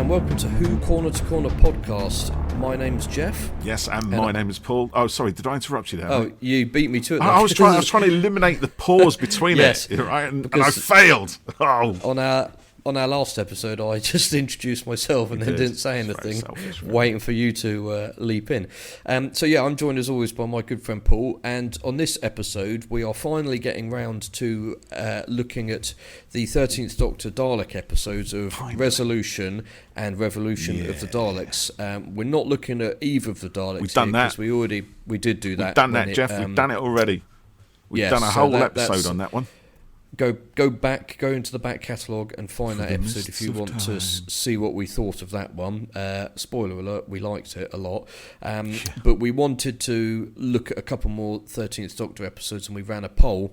and welcome to Who Corner to Corner podcast. My name's Geoff. Yes, and my name is Paul. Oh, sorry, did I interrupt you there? Oh, you beat me to it. I was trying to eliminate the pause between yes, it, right? And I failed. Oh. On our last episode, I just introduced myself and then didn't say anything, waiting for you to leap in. I'm joined as always by my good friend Paul, and on this episode, we are finally getting round to looking at the 13th Doctor Dalek episodes of Resolution and Revolution of the Daleks. We're not looking at either of the Daleks. We've done that. Because we did do that. We've done that, Geoff. We've done it already. We've done a whole episode on that one. Go into the back catalogue and find that episode if you want to see what we thought of that one. Spoiler alert, we liked it a lot. But we wanted to look at a couple more 13th Doctor episodes, and we ran a poll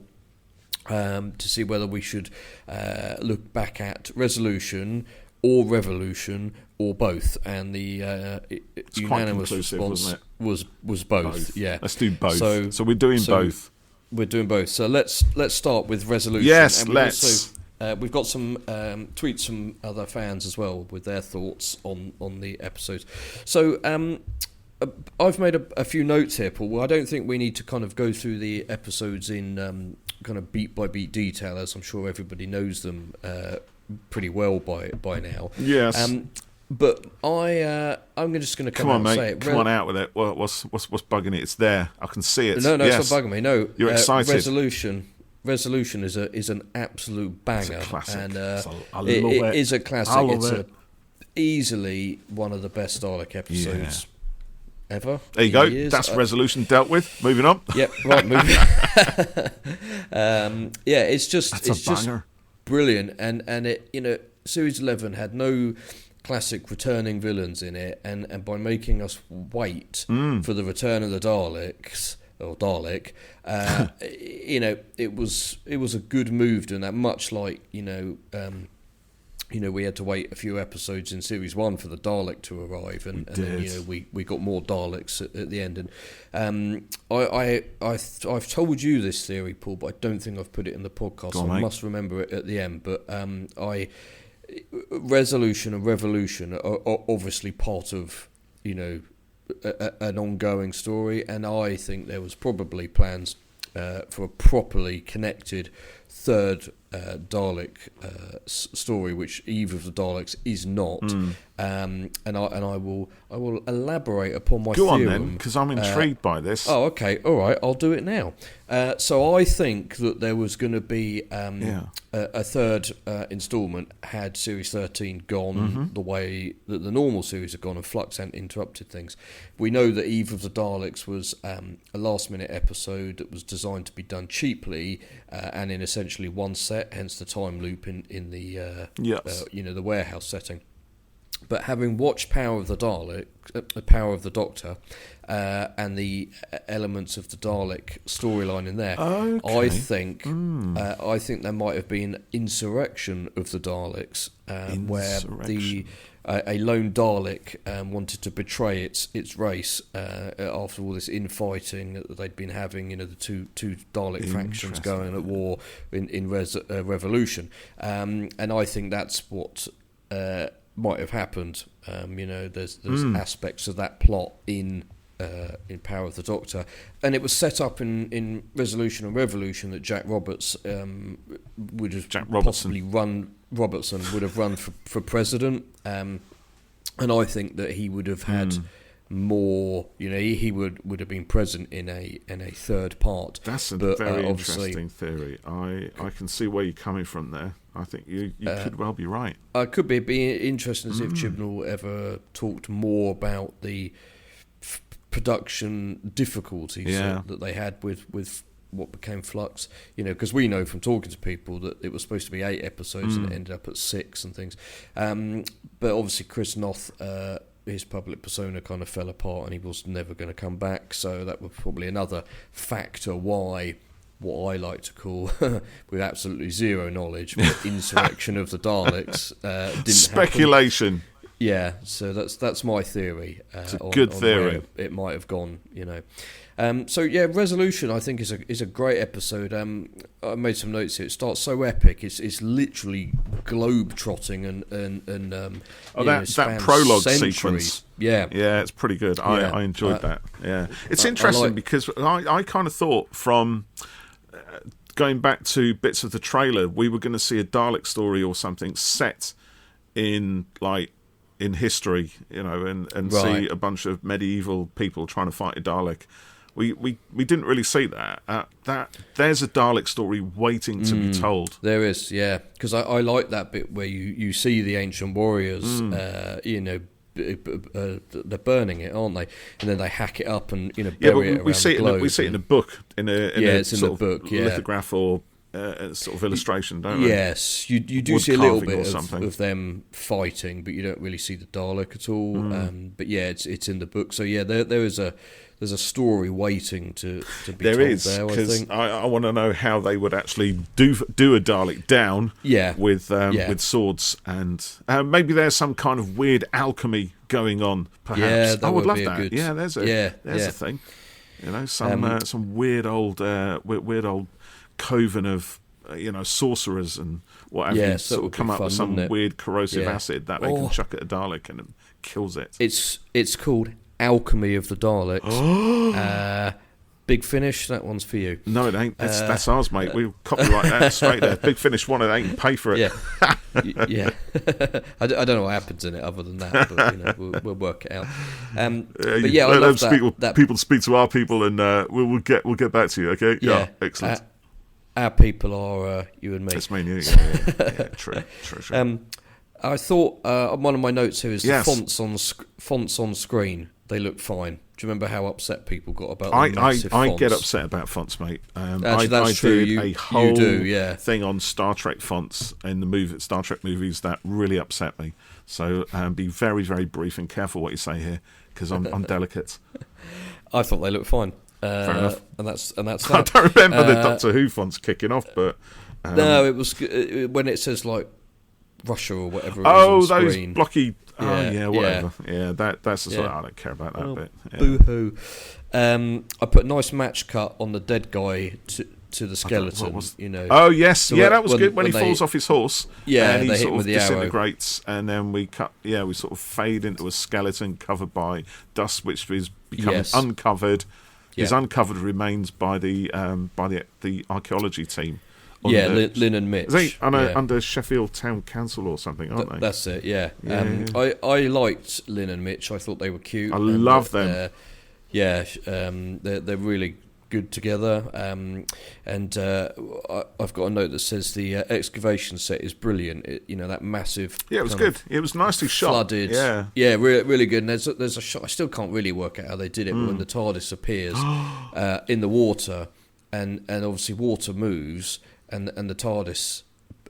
to see whether we should look back at Resolution or Revolution or both. And the unanimous response was both. Yeah, let's do both. So we're doing both. We're doing both. So let's start with Resolution. Yes, and let's. We've got some tweets from other fans as well with their thoughts on the episode. So I've made a few notes here, Paul. Well, I don't think we need to kind of go through the episodes in kind of beat by beat detail, as I'm sure everybody knows them pretty well by now. Yes. But I'm just going to come out and say it. Come on out with it. What's bugging it? It's there. I can see it. No, it's not bugging me. No, you're excited. Resolution is an absolute banger. It's a classic. And I love it. It is a classic. I love it. Easily one of the best Dalek episodes ever. There you go. That's Resolution dealt with. Moving on. Yep. Right. Moving. It's just brilliant. And it series 11 had no classic returning villains in it, and by making us wait for the return of the Daleks or Dalek, it was a good move doing that. Much like we had to wait a few episodes in series 1 for the Dalek to arrive, and then we got more Daleks at the end. And I've told you this theory, Paul, but I don't think I've put it in the podcast. I must remember it at the end, but Resolution and Revolution are obviously part of an ongoing story, and I think there was probably plans for a properly connected third Dalek story, which Eve of the Daleks is not. And I will elaborate upon my theorem. Go on then, because I'm intrigued by this. Oh, okay, all right, I'll do it now. So I think that there was going to be a third instalment had Series 13 gone the way that the normal series had gone, and Flux hadn't interrupted things. We know that Eve of the Daleks was a last-minute episode that was designed to be done cheaply and in essentially one set, hence the time loop in the the warehouse setting. But having watched Power of the Dalek, Power of the Doctor, and the elements of the Dalek storyline in there, I think there might have been Insurrection of the Daleks, where a lone Dalek wanted to betray its race after all this infighting that they'd been having. The two Dalek factions going at war in Revolution, and I think that's what might have happened. There's aspects of that plot in Power of the Doctor, and it was set up in Resolution and Revolution that Jack Robertson would have run for president, and I think that he would have had more. He would have been present in a third part. That's a very interesting theory. I can see where you're coming from there. I think you could well be right. I could be. It'd be interesting to see if Chibnall ever talked more about the production difficulties that they had with what became Flux. Because we know from talking to people that it was supposed to be 8 episodes and it ended up at 6 and things. But obviously Chris Noth, his public persona kind of fell apart and he was never going to come back. So that was probably another factor why what I like to call, with absolutely zero knowledge, but Insurrection of the Daleks didn't speculation. Happen. Yeah, so that's my theory. It's a good theory. It might have gone, you know. So yeah, Resolution I think is a great episode. I made some notes here. It starts so epic. It's literally globe trotting and that prologue centuries. sequence. Yeah, it's pretty good. I enjoyed that. Yeah, it's interesting because I kind of thought from going back to bits of the trailer, we were going to see a Dalek story or something set in history, you know, and see a bunch of medieval people trying to fight a Dalek. We didn't really see that. There's a Dalek story waiting to be told. There is, yeah, because I like that bit where you see the ancient warriors, you know, they're burning it, aren't they? And then they hack it up and, you know, bury it around the globe. We see it in a book, it's in the book, lithograph or sort of illustration, don't we? Yes, you do see a little bit of them fighting, but you don't really see the Dalek at all. But yeah, it's in the book. So yeah, there's a story waiting to be told there. Because I want to know how they would actually do a Dalek down. With swords, and maybe there's some kind of weird alchemy going on. Perhaps I would love that. Good, there's a thing. You know, some weird old coven of sorcerers and what have you, sort of come up with some weird corrosive acid that they can chuck at a Dalek and it kills it. It's called Alchemy of the Daleks. Big Finish, that one's for you. No, it ain't. That's ours, mate. We'll copyright that straight there. Big Finish wanted it, ain't pay for it. Yeah. I don't know what happens in it other than that, but you know, we'll work it out. But yeah, I love that. People speak to our people, and we'll get back to you. Okay. Yeah. Excellent. Our people are you and me. It's me and you. Yeah, true. I thought one of my notes here is the fonts on screen. They look fine. Do you remember how upset people got about the massive fonts? I get upset about fonts, mate. Actually, that's true. I did a whole thing on Star Trek fonts in the Star Trek movies that really upset me. So be very, very brief and careful what you say here, because I'm delicate. I thought they looked fine. Fair enough. And that's that. I don't remember the Doctor Who fonts kicking off, but no, it was when it says like Russia or whatever. Those blocky. Whatever. Yeah, that's the sort of, I don't care about that bit. Yeah. Boo-hoo. I put a nice match cut on the dead guy to the skeleton. You know. Oh yes, so that was good when he falls off his horse. Yeah, and he sort of disintegrates, and then we sort of fade into a skeleton covered by dust, which is becoming uncovered. His uncovered remains by the archaeology team. Lynn and Mitch. They under Sheffield Town Council or something, aren't they? That's it, yeah. I liked Lynn and Mitch. I thought they were cute. I love them. They're really good together. And I've got a note that says the excavation set is brilliant. That massive. Yeah, it was good. It was nicely shot. Flooded. Yeah, really good. And there's a shot. I still can't really work out how they did it, but when the TARDIS appears in the water, and obviously water moves. And the TARDIS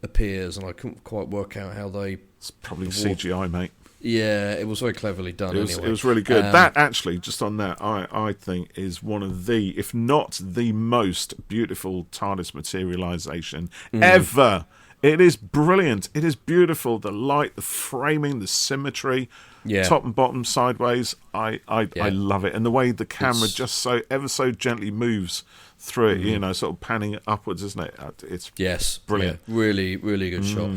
appears, and I couldn't quite work out how they... It's probably CGI, mate. Yeah, it was very cleverly done. It was really good. That actually, just on that, I think is one of the, if not the most beautiful TARDIS materialisation ever. It is brilliant. It is beautiful. The light, the framing, the symmetry, top and bottom, sideways. I love it, and the way the camera just ever so gently moves through it, sort of panning upwards, isn't it? It's brilliant. Yeah, really, really good shot.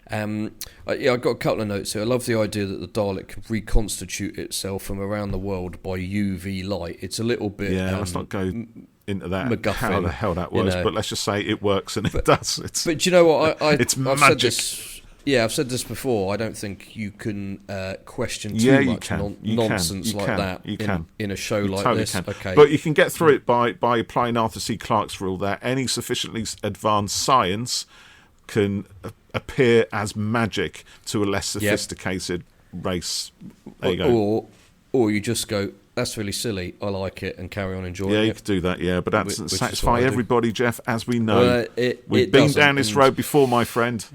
I've got a couple of notes here. I love the idea that the Dalek can reconstitute itself from around the world by UV light. It's a little bit... Yeah, let's not go into that, MacGuffin, how the hell that works, but let's just say it works, and it does. But do you know what? It's magic. I've said this before. I don't think you can question too much nonsense like that in a show like totally this. Can. Okay, but you can get through it by applying Arthur C. Clarke's rule that any sufficiently advanced science can appear as magic to a less sophisticated race. There you go. Or you just go, that's really silly, I like it, and carry on enjoying it. Yeah, you could do that, but that doesn't satisfy everybody, Geoff, as we know. We've been down this road before, my friend.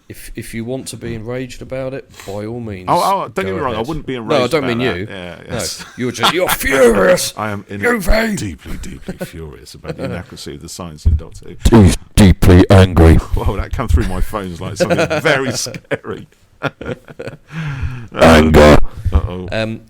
If you want to be enraged about it, by all means. Don't get me wrong, I wouldn't be enraged. No, I don't mean you. Yes. No, you're furious. I am deeply furious about the inaccuracy of the science in Doctor Who. Deeply angry. Whoa, that come through my phones like something very scary. Anger. Uh-oh.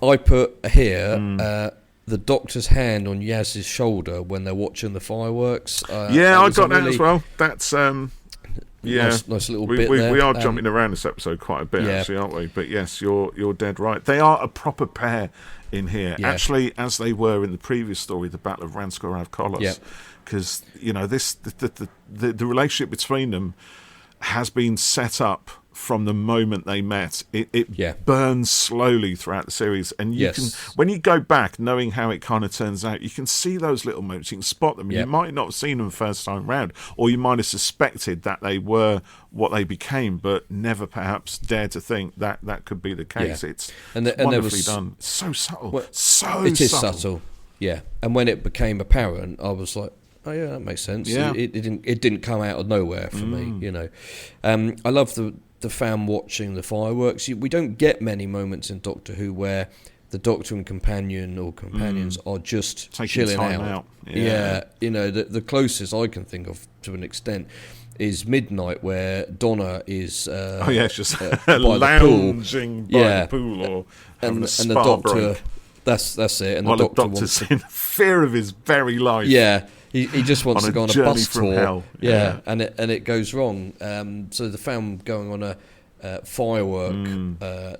I put here the Doctor's hand on Yaz's shoulder when they're watching the fireworks. I got that as well. That's nice little bit there. We are jumping around this episode quite a bit, actually, aren't we? But yes, you're dead right. They are a proper pair in here, actually, as they were in the previous story, the Battle of Ranskorav-Kolos. Because the relationship between them has been set up from the moment they met. It burns slowly throughout the series, and you can, when you go back knowing how it kind of turns out, you can see those little moments, you can spot them. You might not have seen them first time round, or you might have suspected that they were what they became, but never perhaps dared to think that that could be the case. It's wonderfully done. It's so subtle. It is subtle. And when it became apparent, I was like, oh yeah, that makes sense. It didn't come out of nowhere for me, I love the fan watching the fireworks. We don't get many moments in Doctor Who where the Doctor and companion or companions are just taking chilling out. The closest I can think of to an extent is Midnight, where Donna is just lounging by the pool or having a spa the Doctor break. That's it. And while the Doctor Doctor's in fear of his very life. He just wants to go on a bus tour. Hell. And it goes wrong. So the film going on a firework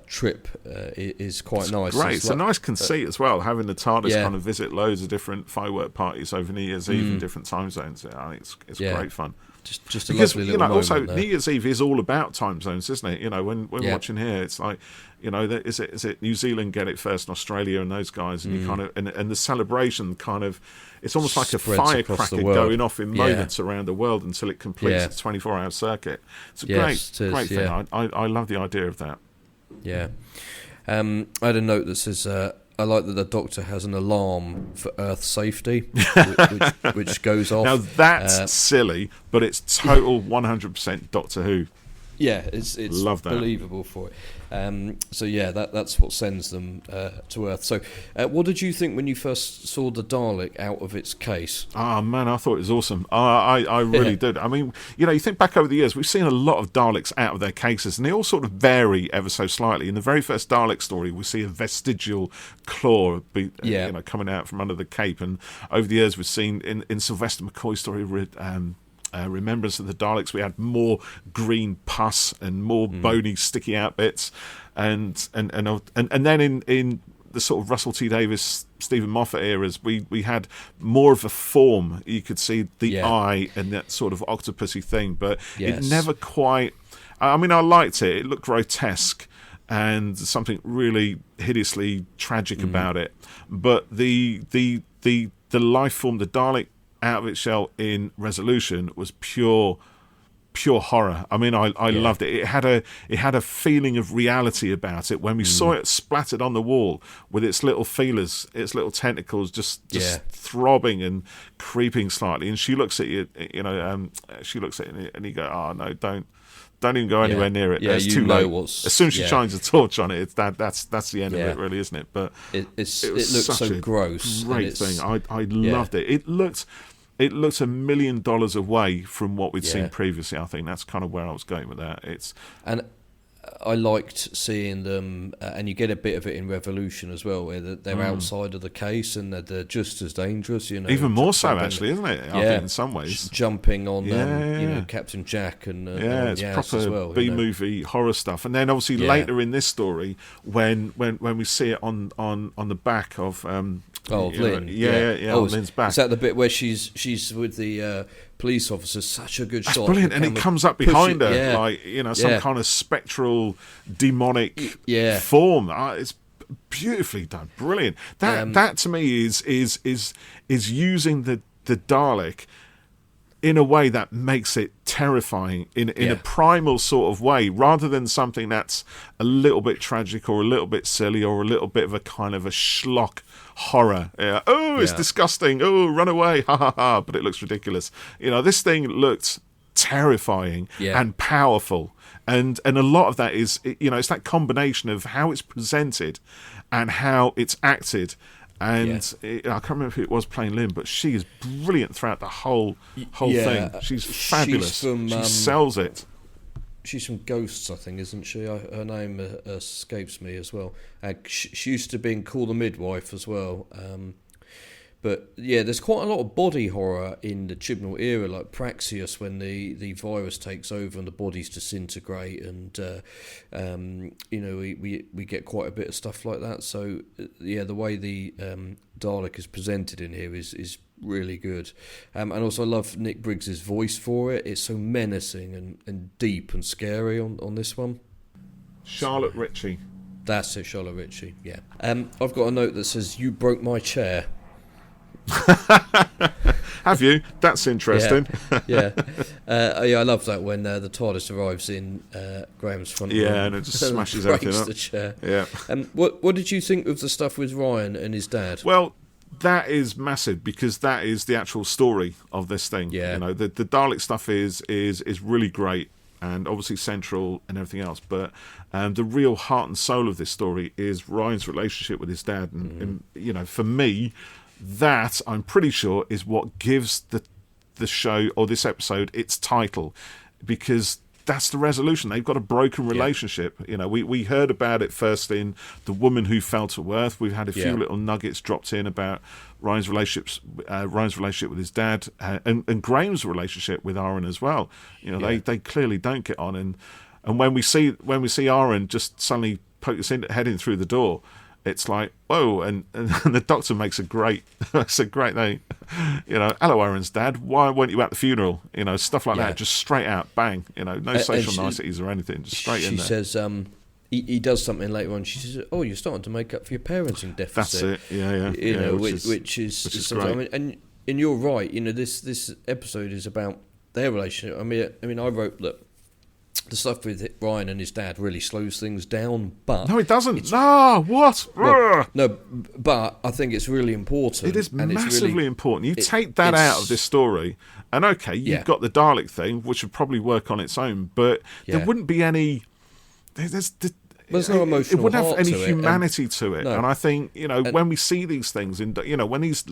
trip is quite nice. Great. It's a nice conceit as well, having the TARDIS kind of visit loads of different firework parties over New Year's Eve in different time zones. I think it's great fun. Just a lovely little moment also there. New Year's Eve is all about time zones, isn't it? When we're watching here, it's like, is it New Zealand get it first, and Australia and those guys, and you kind of and the celebration kind of, it's almost like a firecracker going off in moments around the world until it completes its 24-hour circuit. It's a great thing. I love the idea of that. I had a note that says, I like that the Doctor has an alarm for Earth safety, which goes off. Now that's silly, but it's total 100% Doctor Who. It's love that. Believable for it. That's what sends them to Earth. So, what did you think when you first saw the Dalek out of its case? Oh man, I thought it was awesome. I really did. I mean, you think back over the years, we've seen a lot of Daleks out of their cases, and they all sort of vary ever so slightly. In the very first Dalek story, we see a vestigial claw coming out from under the cape, and over the years we've seen in Sylvester McCoy's story, Remembrance of the Daleks, we had more green pus and more bony sticky out bits, and then in the sort of Russell T Davies, Stephen Moffat eras, we had more of a form. You could see the eye and that sort of octopusy thing, but it never quite. I mean, I liked it. It looked grotesque and something really hideously tragic about it. But the life form, the Dalek out of its shell in Resolution, was pure horror. I mean, I loved it. It had a feeling of reality about it when we saw it splattered on the wall with its little feelers, its little tentacles just throbbing and creeping slightly. And she looks at you, she looks at it, and you go, "Oh no, don't even go anywhere near it. It's too late." As soon as she shines a torch on it, that's the end of it, really, isn't it? But it looks so gross. Great thing. I loved it. It looked $1 million away from what we'd seen previously. I think that's kind of where I was going with that. And I liked seeing them, and you get a bit of it in Revolution as well, where they're outside of the case and they're just as dangerous. Even more so, actually, isn't it? I think in some ways, jumping on Captain Jack and it's proper as well, B-movie horror stuff. And then obviously later in this story, when we see it on the back of. Lynn. Lynn's back. Is that the bit where she's with the police officer? Such a good shot. That's brilliant, and it comes up behind her like some kind of spectral, demonic form. It's beautifully done, brilliant. That to me is using the Dalek in a way that makes it terrifying in a primal sort of way, rather than something that's a little bit tragic or a little bit silly or a little bit of a kind of a schlock horror. It's disgusting. Oh, run away. Ha ha ha. But it looks ridiculous. This thing looked terrifying and powerful. And a lot of that is, it's that combination of how it's presented and how it's acted. And I can't remember who it was playing Lynn, but she is brilliant throughout the whole thing. She's fabulous. She sells it. she's from Ghosts, I think, isn't she? Her name escapes me as well. She used to be in Call the Midwife as well. But yeah, there's quite a lot of body horror in the Chibnall era, like Praxeus, when the virus takes over and the bodies disintegrate, and we get quite a bit of stuff like that. So yeah, the way the Dalek is presented in here is really good, and also I love Nick Briggs's voice for it. It's so menacing and deep and scary on this one. Charlotte Ritchie. That's it, Charlotte Ritchie. Yeah. I've got a note that says, "You broke my chair." Have you? That's interesting. Yeah. I love that when the TARDIS arrives in Graham's front room. Yeah, and it just smashes everything up. The chair. Yeah. What did you think of the stuff with Ryan and his dad? Well, that is massive, because that is the actual story of this thing. Yeah. The Dalek stuff is really great, and obviously central and everything else. But the real heart and soul of this story is Ryan's relationship with his dad, and for me, that, I'm pretty sure, is what gives the show, or this episode, its title, because that's the resolution. They've got a broken relationship. Yeah. We heard about it first in The Woman Who Fell to Earth. We've had a few little nuggets dropped in about Ryan's relationship with his dad, and Graham's relationship with Aaron as well. They clearly don't get on, and when we see Aaron just suddenly poke his head in through the door, it's like, whoa, and the Doctor makes a great thing. Hello, Aaron's dad. Why weren't you at the funeral? Stuff like that, just straight out, bang. No social niceties or anything, just straight in there. She says, he does something later on. She says, "Oh, you're starting to make up for your parenting deficit." That's it. Yeah. Which is something. Great. I mean, and you're right. This episode is about their relationship. I mean, I wrote that the stuff with Ryan and his dad really slows things down, but no, it doesn't. What? No, but I think it's really important. It is massively important. You take that out of this story, and okay, you've got the Dalek thing, which would probably work on its own, but there wouldn't be any. There's no emotional. It wouldn't have any humanity to it, and I think when we see these things, when these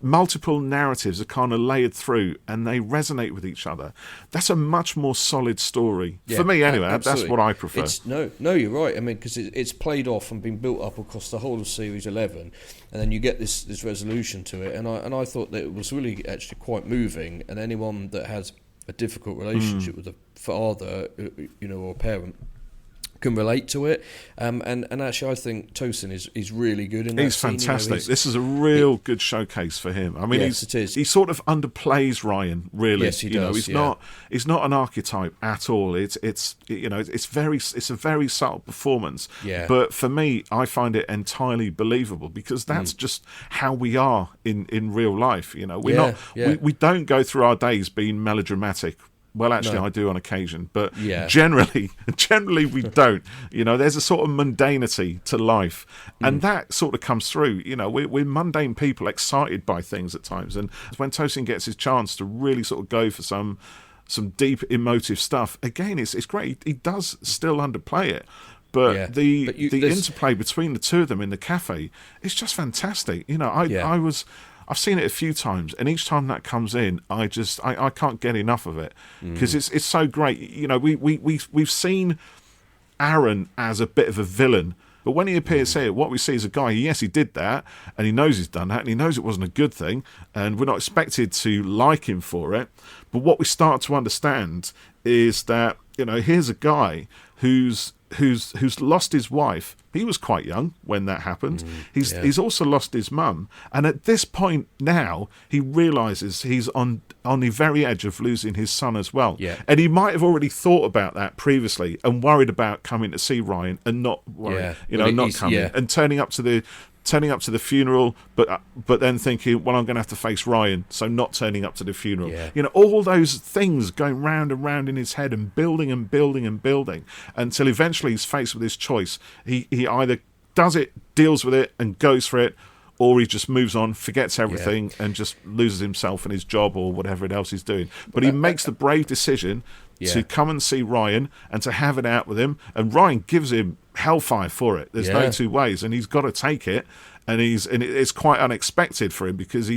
multiple narratives are kind of layered through and they resonate with each other, that's a much more solid story for me. Anyway, that's what I prefer. No, you're right. I mean, because it's played off and been built up across the whole of Series 11, and then you get this resolution to it, and I thought that it was really actually quite moving. And anyone that has a difficult relationship with a father, or a parent, can relate to it, and actually I think Tosin is really good in that. He's fantastic. This is a real good showcase for him. I mean, it is. He sort of underplays Ryan, really. Yes, he does. He's not an archetype at all. It's a very subtle performance. Yeah. But for me, I find it entirely believable, because that's just how we are in real life. We don't go through our days being melodramatic. Well, actually, I do on occasion, but generally we don't. There's a sort of mundanity to life, and that sort of comes through. We're mundane people, excited by things at times, and when Tosin gets his chance to really sort of go for some deep emotive stuff, again, it's great. He does still underplay it. But the interplay between the two of them in the cafe is just fantastic. I've seen it a few times, and each time that comes in, I can't get enough of it, because it's so great. We've seen Aaron as a bit of a villain, but when he appears here, what we see is a guy. Yes, he did that, and he knows he's done that, and he knows it wasn't a good thing, and we're not expected to like him for it. But what we start to understand is that here's a guy who's lost his wife. He was quite young when that happened. He's also lost his mum, and at this point now he realises he's on the very edge of losing his son as well. And he might have already thought about that previously and worried about coming to see Ryan and not worrying, not coming and turning up to the funeral, but then thinking, well, I'm going to have to face Ryan, so not turning up to the funeral. All those things going round and round in his head and building and building and building until eventually he's faced with his choice. He either does it, deals with it, and goes for it, or he just moves on, forgets everything, and just loses himself and his job or whatever else he's doing. But he makes the brave decision to come and see Ryan and to have it out with him, and Ryan gives him hellfire for it. There's no two ways, and he's got to take it, and it's quite unexpected for him, because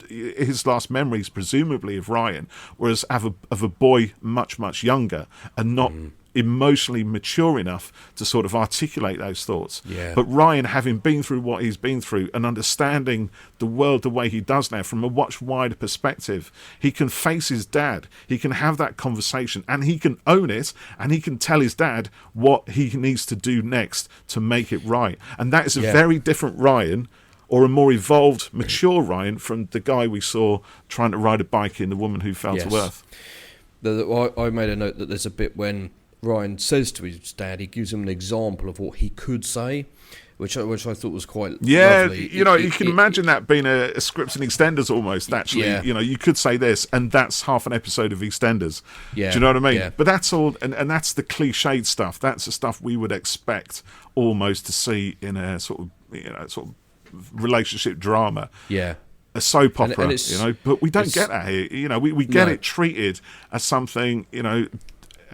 his last memories presumably of Ryan was of a boy much younger, and not emotionally mature enough to sort of articulate those thoughts. Yeah. But Ryan, having been through what he's been through and understanding the world the way he does now from a much wider perspective, he can face his dad, he can have that conversation, and he can own it, and he can tell his dad what he needs to do next to make it right. And that is a very different Ryan, or a more evolved, mature Ryan from the guy we saw trying to ride a bike in The Woman Who Fell to Earth. I made a note that there's a bit when Ryan says to his dad, he gives him an example of what he could say, which I thought was quite lovely. You can imagine that being a scripts and EastEnders almost, actually. You could say this, and that's half an episode of EastEnders. Yeah. Do you know what I mean? Yeah. But that's all, and that's the cliched stuff. That's the stuff we would expect almost to see in a sort of relationship drama. Yeah. A soap opera, and but we don't get that here. We get it treated as something,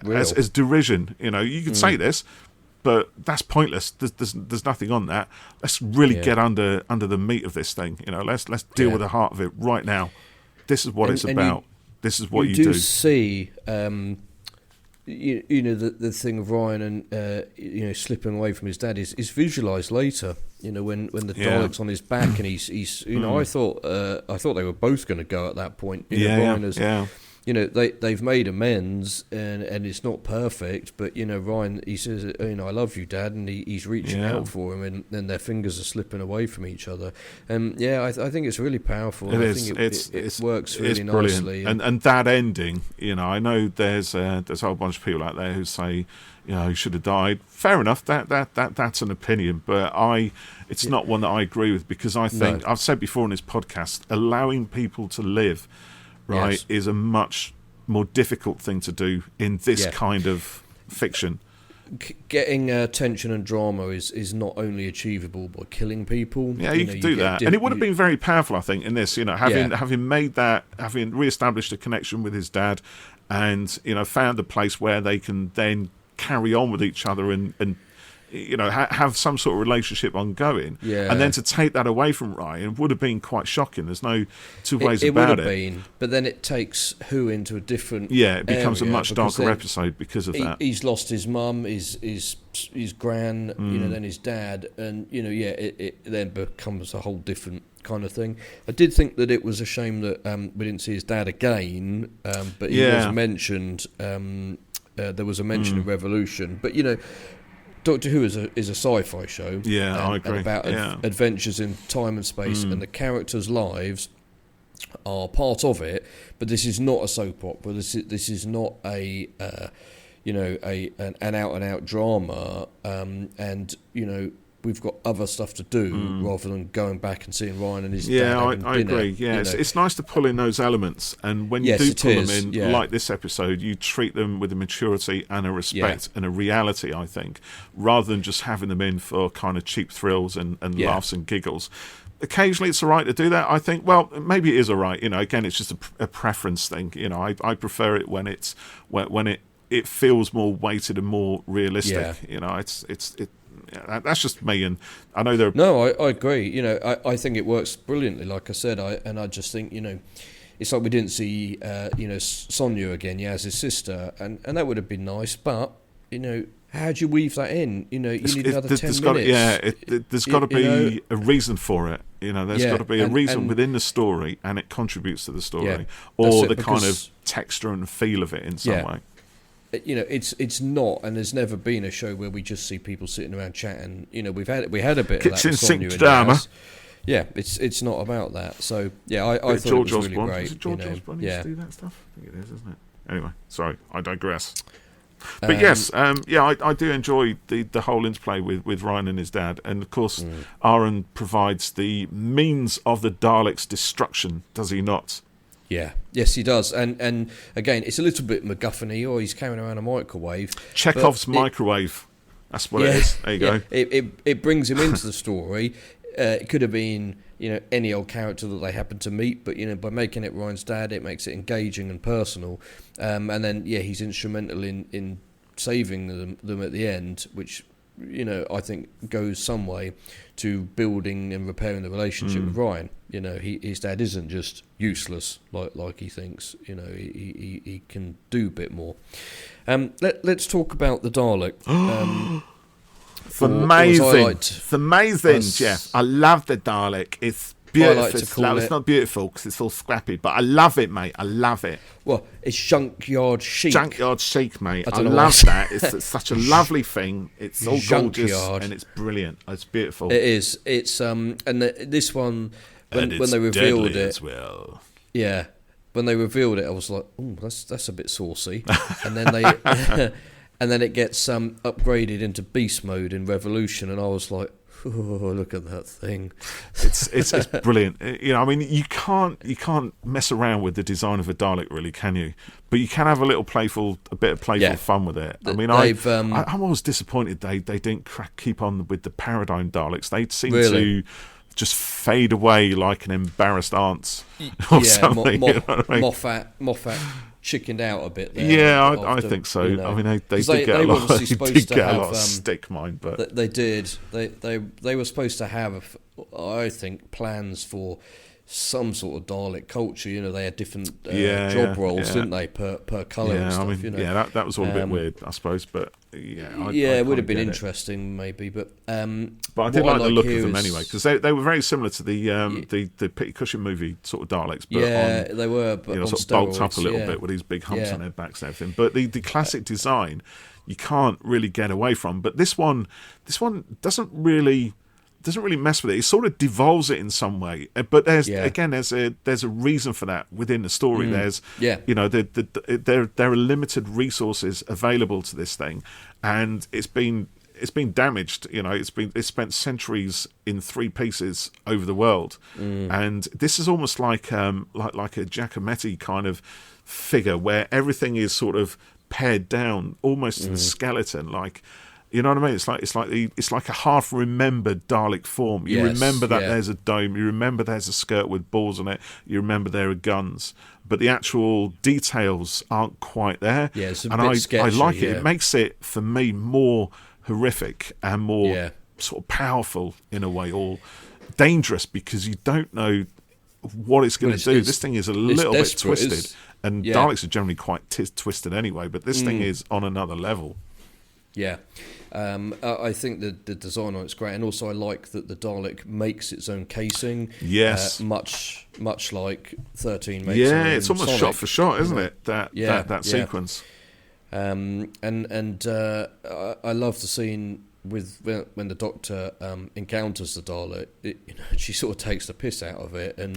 as derision. You could say this, but that's pointless. There's nothing on that. Let's really get under the meat of this thing. Let's deal with the heart of it right now. This is what it's about. This is what you do. See, the thing of Ryan and slipping away from his dad is visualised later. When the Dalek's on his back and he's I thought they were both going to go at that point. They've made amends and it's not perfect, but Ryan, he says, I love you, Dad, and he's reaching out for him, and then their fingers are slipping away from each other. I think it's really powerful. It is. It works really nicely. And that ending, I know there's a whole bunch of people out there who say, he should have died. Fair enough. That's an opinion, but it's not one that I agree with, because I think I've said before in this podcast, allowing people to live, is a much more difficult thing to do in this kind of fiction. Getting tension and drama is not only achievable by killing people. Yeah, you could do that, and it would have been very powerful, I think, in this. Having made that, having re-established a connection with his dad, and found a place where they can then carry on with each other and have some sort of relationship ongoing. Yeah. And then to take that away from Ryan would have been quite shocking. There's no two ways about it. It would have been, but then it takes Who into a different it becomes a much darker episode because of that. He's lost his mum, his gran, then his dad, and it then becomes a whole different kind of thing. I did think that it was a shame that we didn't see his dad again, but he was mentioned. There was a mention of Revolution, but Doctor Who is a sci-fi show. Yeah, I agree. About adventures in time and space, and the characters' lives are part of it. But this is not a soap opera. This is not an out and out drama. And we've got other stuff to do rather than going back and seeing Ryan and his dad having dinner. I agree. Yeah, it's nice to pull in those elements, and when you do pull them in, like this episode, you treat them with a maturity and a respect and a reality, I think, rather than just having them in for kind of cheap thrills and laughs and giggles. Occasionally it's all right to do that, I think. Well, maybe it is all right. Again, it's just a preference thing. I prefer it when it feels more weighted and more realistic. That's just me, and I know there. No, I agree. I think it works brilliantly. Like I said, I just think it's like we didn't see Sonia again, as his sister, and that would have been nice. But how do you weave that in? You need another 10 minutes. There's got to be a reason for it. There's got to be a reason within the story, and it contributes to the story, or the kind of texture and feel of it in some way. It's not, and there's never been a show where we just see people sitting around chatting. We had a bit of that with Sonia and drama. Yeah, it's not about that. So I thought George it was really Osborne. great. Is it George Osborne used to do that stuff? I think it is, isn't it? Anyway, sorry, I digress. But yes, I do enjoy the whole interplay with Ryan and his dad, and of course, Aaron provides the means of the Daleks' destruction, does he not? Yeah, yes, he does, and again, it's a little bit MacGuffin-y, or he's carrying around a microwave. Chekhov's microwave. That's what it is. There you go. It brings him into the story. It could have been any old character that they happen to meet, but by making it Ryan's dad, it makes it engaging and personal. And then he's instrumental in saving them at the end, which I think goes some way to building and repairing the relationship with Ryan. His dad isn't just useless like he thinks. He can do a bit more. Let's talk about the Dalek. It's amazing, Geoff. I love the Dalek. It's beautiful. It's not beautiful because it's all scrappy, but I love it, mate. I love it. Well, it's junkyard chic. Junkyard chic, mate. I love that. It's such a lovely thing. It's all gorgeous and it's brilliant. It's beautiful. It is. It's and this one when they revealed it as well. Yeah, when they revealed it, I was like, "Oh, that's a bit saucy." And then they and then it gets upgraded into beast mode in Revolution, and I was like, oh, look at that thing. It's brilliant. You can't mess around with the design of a Dalek, really, can you? But you can have a bit of playful fun with it. I'm always disappointed they didn't keep on with the Paradigm Daleks. They seem to just fade away like an embarrassed aunt or something. Moffat chickened out a bit there. Yeah, I think so. They did get a lot of stick, mind, but they did. They were supposed to have, I think, plans for some sort of Dalek culture. They had different job roles, didn't they, per colour and stuff. That was all a bit weird, I suppose, but it would have been interesting, maybe. But I did like the look of them anyway, because they were very similar to the Petty Cushion movie sort of Daleks. But they were, but sort of bulked up a little bit with these big humps on their backs and everything. But the classic design, you can't really get away from. But this one doesn't really mess with it. It sort of devolves it in some way, but there's a reason for that within the story. There's there are limited resources available to this thing, and it's been damaged. It's spent centuries in three pieces over the world, and this is almost like a Giacometti kind of figure where everything is sort of pared down almost to the skeleton, like. You know what I mean? It's like a half remembered Dalek form. You remember that there's a dome. You remember there's a skirt with balls on it. You remember there are guns, but the actual details aren't quite there. Yeah, it's a bit sketchy. I like it. It makes it for me more horrific and more sort of powerful in a way, or dangerous, because you don't know what it's going to do. This thing is a little bit twisted, and Daleks are generally quite twisted anyway. But this thing is on another level. Yeah, I think the design on it's great, and also I like that the Dalek makes its own casing. Yes, much like 13 makes. Yeah, it's almost Sonic, shot for shot, isn't it? That sequence. And I love the scene with when the Doctor encounters the Dalek. She sort of takes the piss out of it, and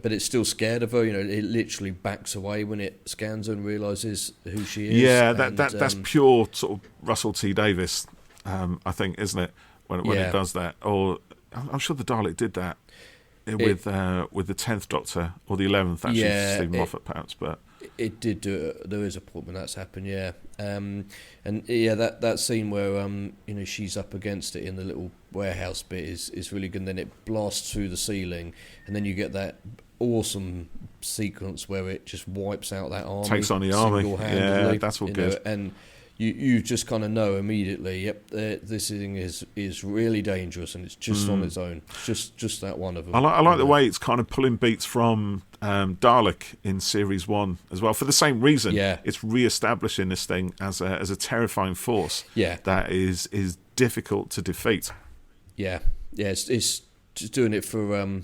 but it's still scared of her. It literally backs away when it scans her and realises who she is. Yeah, that's pure sort of Russell T Davies, I think, isn't it? When it does that, or I'm sure the Dalek did that with the 10th Doctor or the 11th. Actually, Stephen Moffat perhaps, but. It did do it. There is a point when that's happened, that scene where she's up against it in the little warehouse bit is really good. And then it blasts through the ceiling, and then you get that awesome sequence where it just wipes out that army, takes on the army. Yeah, that's all good. And you just kind of know immediately. Yep, this thing is really dangerous, and it's just on its own. It's just that one of them. I like the way it's kind of pulling beats from Dalek in Series 1 as well, for the same reason. Yeah. It's re-establishing this thing as a terrifying force that is difficult to defeat. Yeah, it's just doing it for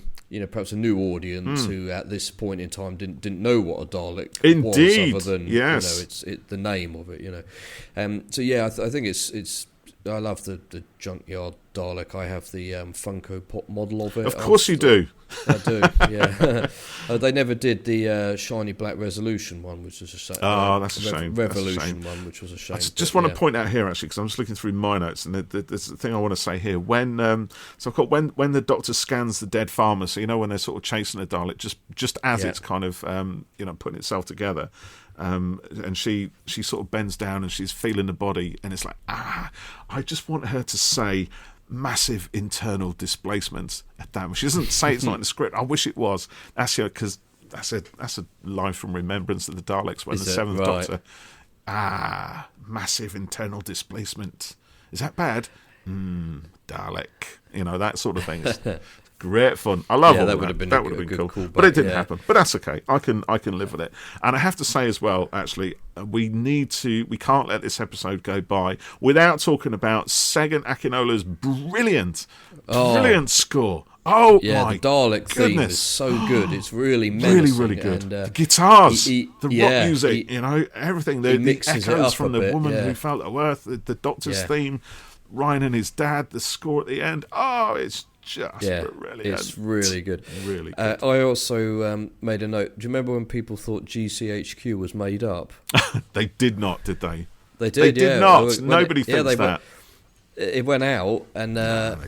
perhaps a new audience who at this point in time didn't know what a Dalek was, other than it's the name of it. I think it's. I love the junkyard Dalek. I have the Funko Pop model of it. Of course you do. I do, yeah. They never did the shiny black Resolution one, which was a shame. Oh, that's a shame. Revolution one, which was a shame. I just want to point out here, actually, because I'm just looking through my notes, and there's the thing I want to say here. When I've got when the Doctor scans the dead farmer, so when they're sort of chasing a Dalek, just as it's kind of putting itself together. And she sort of bends down and she's feeling the body, and it's like, I just want her to say massive internal displacement at that. She doesn't say it's not in the script. I wish it was. That's because that's a line from Remembrance of the Daleks when the 7th Doctor, massive internal displacement. Is that bad? Dalek. You know, that sort of thing. It's great fun. I love all that. That would have been cool. But it didn't happen. But that's okay. I can live with it. And I have to say as well, actually, we can't let this episode go by without talking about Segan Akinola's brilliant score. Oh yeah, my the Dalek goodness. theme is so good. It's really menacing. Really good. And, the guitars, the rock music, everything. The echoes from the woman who fell to earth, the Doctor's theme, Ryan and his dad, the score at the end. Oh, it's just brilliant. It's really good. Really good. I also made a note. Do you remember when people thought GCHQ was made up? They did not, did they? They did, They did not. Nobody thinks that. It went out, and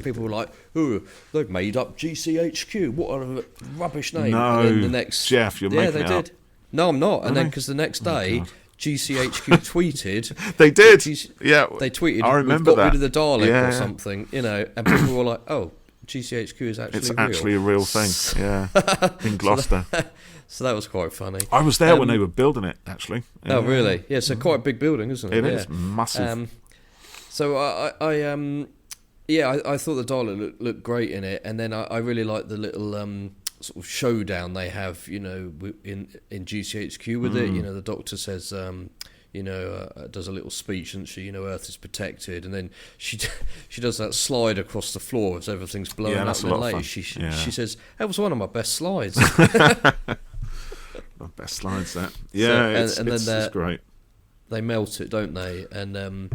people were like, "Oh, they've made up GCHQ. What a rubbish name!" No, and then the next, Geoff, you're making it up. No, I'm not. And then because the next day, GCHQ tweeted. They did. They tweeted. I remember We've got that. rid of the Dalek or something, and people were like, "Oh, GCHQ is actually it's real." actually a real thing. Yeah, in Gloucester. So that was quite funny. I was there when they were building it. Actually. Oh, really? Yeah. So quite a big building, isn't it? It is massive. So I thought the Dalek looked great in it, and then I really liked the little sort of showdown they have, in GCHQ with it. The Doctor says, does a little speech, and she, Earth is protected, and then she does that slide across the floor as everything's blowing up. And later she says, "That was one of my best slides." My best slides, that. Yeah, it's great. They melt it, don't they? And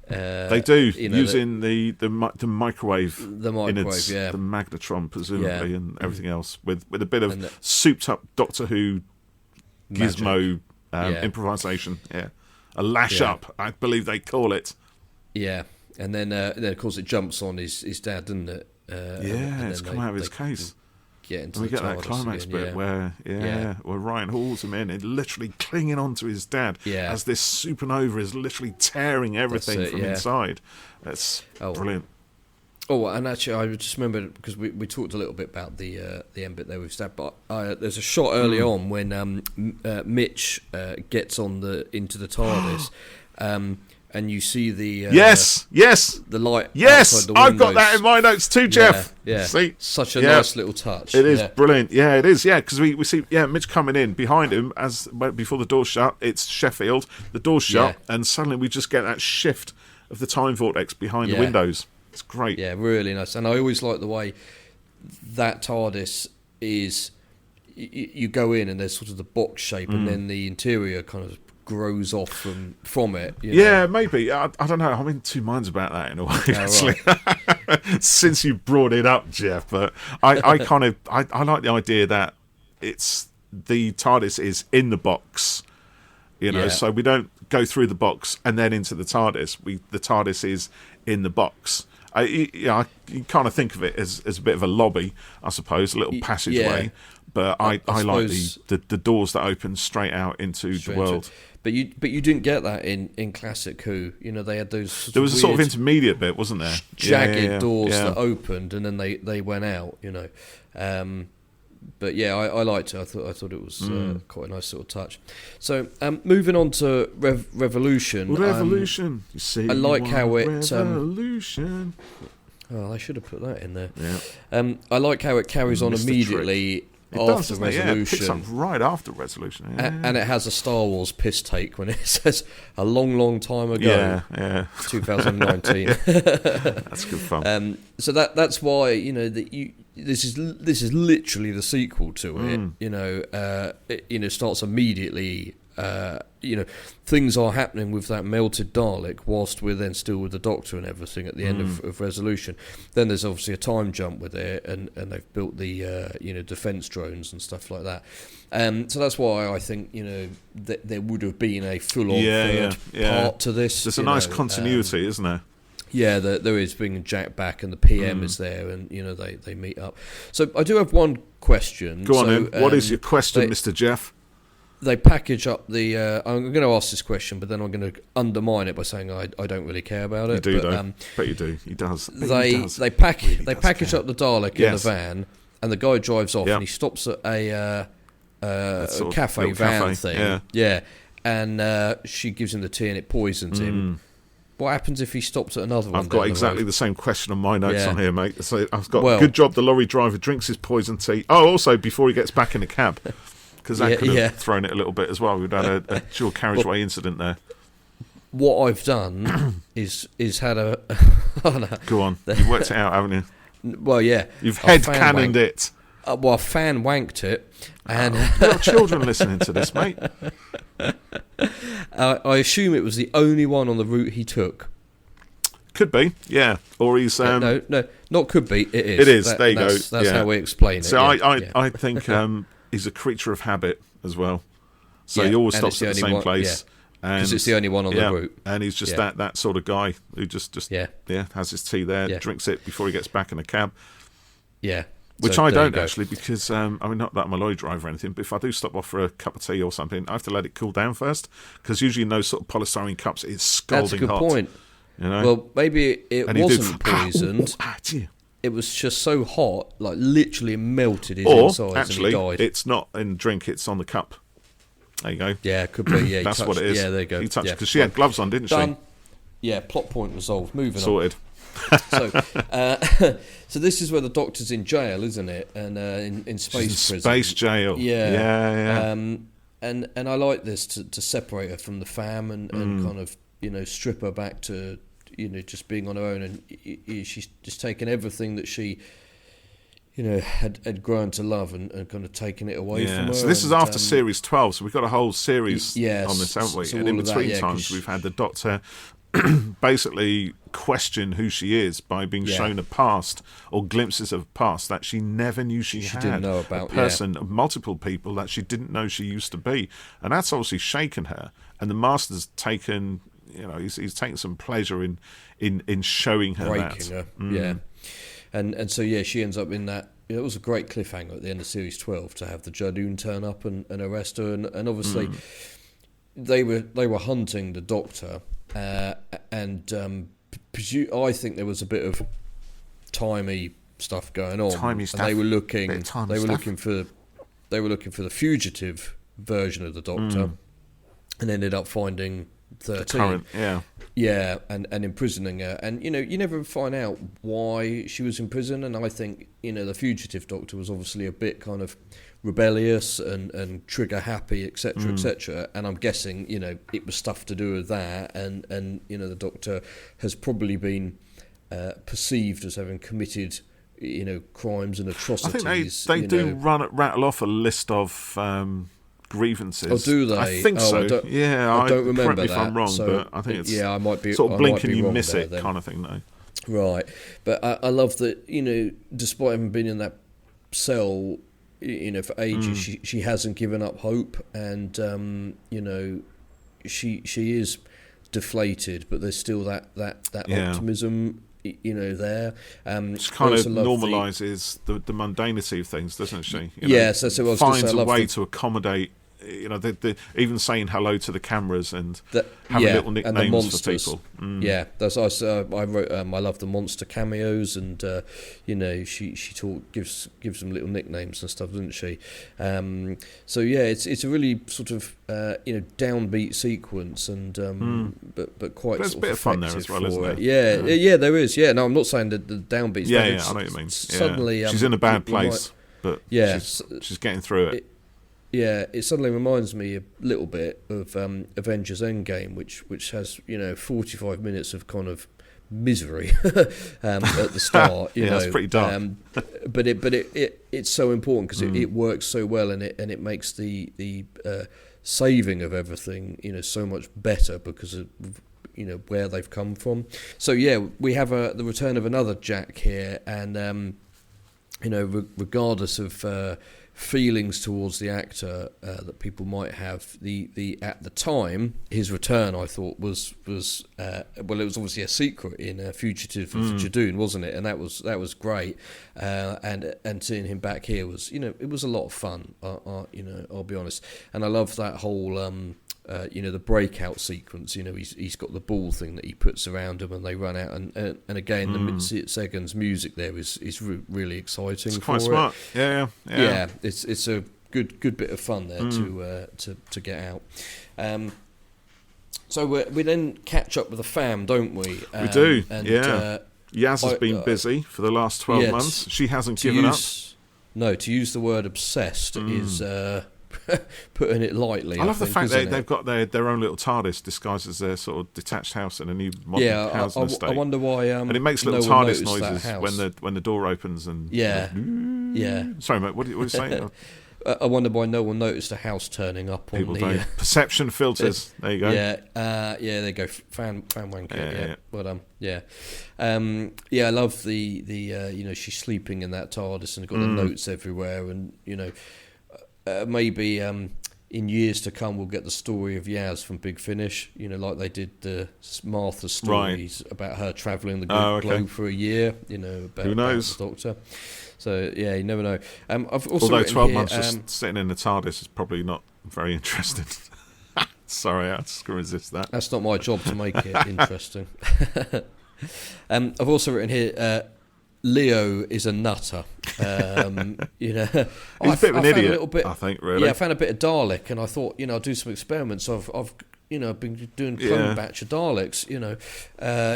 they do, using the microwave, the magnetron presumably, and everything else with a bit of souped up Doctor Who gizmo improvisation. A lash up, I believe they call it. Yeah, and then of course it jumps on his dad, doesn't it? It's come out of his case. And we get that climax bit where Ryan hauls him in and literally clinging onto his dad as this supernova is literally tearing everything from inside. That's brilliant. Oh, and actually, I just remembered because we talked a little bit about the end bit there with Stab, but there's a shot early on when Mitch gets into the TARDIS. And you see the the light. Yes, the I've got that in my notes too, Geoff. Yeah. See? Such a nice little touch. It is brilliant. Yeah, it is. Yeah, because we see Mitch coming in behind him before the door's shut. It's Sheffield. The door's shut, and suddenly we just get that shift of the time vortex behind the windows. It's great. Yeah, really nice. And I always like the way that TARDIS is. You go in and there's sort of the box shape, and then the interior kind of grows off from it. Yeah, maybe. I don't know. I'm in two minds about that in a way, actually. Right. Since you brought it up, Geoff, but I like the idea that it's the TARDIS is in the box, so we don't go through the box and then into the TARDIS. The TARDIS is in the box. You kind of think of it as a bit of a lobby, I suppose, a little passageway. Yeah. But I like the doors that open straight out into the world. But you didn't get that in Classic Who. They had those. There was a sort of intermediate bit, wasn't there? Jagged doors that opened and then they went out. But yeah, I liked it. I thought it was quite a nice sort of touch. So moving on to Revolution. Revolution. You see, I like how it. Revolution. Oh, they should have put that in there. Yeah. I like how it carries on immediately. After Resolution. Yeah, it picks up right after Resolution. Yeah. And it has a Star Wars piss take when it says a long, long time ago. Yeah. 2019. That's good fun. So that's why this is literally the sequel to it. It starts immediately. Things are happening with that melted Dalek whilst we're then still with the Doctor and everything at the end of Resolution. Then there's obviously a time jump with it, and they've built the defence drones and stuff like that. So that's why I think that there would have been a full-on third part to this. There's a nice continuity, isn't there? Yeah, there is bringing Jack back, and the PM is there, and they meet up. So I do have one question. Go on, then. What is your question, Mr. Geoff? They package up the. I'm going to ask this question, but then I'm going to undermine it by saying I don't really care about it. You do, though. But you do. He does. They package up the Dalek in the van, and the guy drives off, and he stops at a cafe van thing. Yeah. And she gives him the tea, and it poisons him. what happens if he stops at another one? I've got exactly the same question on my notes on here, mate. So I've got good job the lorry driver drinks his poison tea. Oh, also before he gets back in the cab, because that could have thrown it a little bit as well. We've had a dual carriageway incident there. What I've done is had a... Go on, you've worked it out, haven't you? Well, yeah. You've head-cannoned it. Well, fan wanked it. And there are children listening to this, mate. I assume it was the only one on the route he took. Could be, yeah. Or he's... no, not could be, it is. It is, there you go. That's how we explain it. So I think he's a creature of habit as well. So he always stops at the same place. Because it's the only one on the route. And he's just that sort of guy who just has his tea there, drinks it before he gets back in the cab. Yeah. Which I don't actually, because, I mean, not that I'm a lorry driver or anything, but if I do stop off for a cup of tea or something, I have to let it cool down first, because usually in those sort of polystyrene cups, it's scalding hot. That's a good point. You know? Well, maybe it wasn't poisoned. It was just so hot, like literally melted his insides actually, and he died. It's not in drink, it's on the cup. There you go. Yeah, it could be. Yeah, that's what it is. Yeah, there you go. He touched, because she had gloves on, didn't she? Yeah, plot point resolved. Moving Sorted. So this is where the Doctor's in jail, isn't it? And in space prison. Space jail. Yeah. And I like this to separate her from the fam and kind of, you know, strip her back to, you know, just being on her own, and she's just taken everything that she, you know, had grown to love and kind of taken it away from her. So this is after series 12, so we've got a whole series on this, haven't we? So and in between times we've had the Doctor basically question who she is by being shown a past or glimpses of a past that she never knew she had. Didn't know about. A person, multiple people that she didn't know she used to be, and that's obviously shaken her. And the Master's taken, you know, he's taken some pleasure in showing her breaking her. Yeah, and so she ends up in that. It was a great cliffhanger at the end of series 12 to have the Jadoon turn up and arrest her, and obviously they were hunting the Doctor. And I think there was a bit of timey stuff going on. Timey stuff. And they were looking for the fugitive version of the Doctor, and ended up finding 13. And imprisoning her. And you know, you never find out why she was in prison. And I think, you know, the fugitive Doctor was obviously a bit kind of rebellious and trigger happy, etc., etc. And I'm guessing, you know, it was stuff to do with that, and you know, the Doctor has probably been perceived as having committed, you know, crimes and atrocities. I think they do rattle off a list of grievances. Oh, do they? I think so. I don't remember correct me that. If I'm wrong, so, but I think it's I might be sort of blink and you miss it kind of thing, though. Right, but I love that, you know, despite having been in that cell, you know, for ages, she hasn't given up hope, and you know, she is deflated, but there's still that optimism, you know, there. She kind of normalises the mundanity of things, doesn't she? You know, so finds a way to accommodate. You know, even saying hello to the cameras and having little nicknames for people. Yeah, that's I wrote. I love the monster cameos, and you know, she gives them little nicknames and stuff, doesn't she? So it's a really sort of you know, downbeat sequence, and but quite. There's a bit of fun there as well, isn't there? Yeah, there is. Yeah, no, I'm not saying that the downbeats. Yeah, I know what you mean. Suddenly, she's in a bad place, but she's getting through it. It suddenly reminds me a little bit of Avengers Endgame, which has, you know, 45 minutes of kind of misery at the start. You know, that's pretty dark. But it's so important because it works so well, and it makes the saving of everything, you know, so much better because of, you know, where they've come from. So we have the return of another Jack here, and you know, regardless of feelings towards the actor that people might have, the at the time, his return, I thought was well, it was obviously a secret in Fugitive of Jadoon, wasn't it? And that was great, and seeing him back here was, you know, it was a lot of fun. You know, I'll be honest, and I love that whole you know, the breakout sequence. You know, he's got the ball thing that he puts around him, and they run out, and again the mid-seconds music there is really exciting. It's quite smart. Yeah. It's a good bit of fun there to get out. So we then catch up with the fam, don't we? We do, and, yeah. Yaz has been busy for the last 12 months. She hasn't given up. No, to use the word obsessed is putting it lightly. I love the fact that they've got their own little TARDIS disguised as their sort of detached house in a new modern housing estate. I wonder why. And it makes little TARDIS noises when the door opens and. Yeah. Sorry, mate. What are you saying? I wonder why no one noticed a house turning up on the perception filters. There you go. Yeah, there you go. Fan wanker. I love the she's sleeping in that TARDIS and got the notes everywhere, and maybe in years to come we'll get the story of Yaz from Big Finish. Like they did the Martha stories about her travelling the globe for a year. About who knows the Doctor. So yeah, you never know. I've also although 12 months just sitting in the TARDIS is probably not very interesting. Sorry, I just can resist that. That's not my job to make it interesting. I've also written here, Leo is a nutter. He's a bit of an idiot, I think, really. Yeah, I found a bit of Dalek, and I thought, I'll do some experiments. I've been doing a clone batch of Daleks, you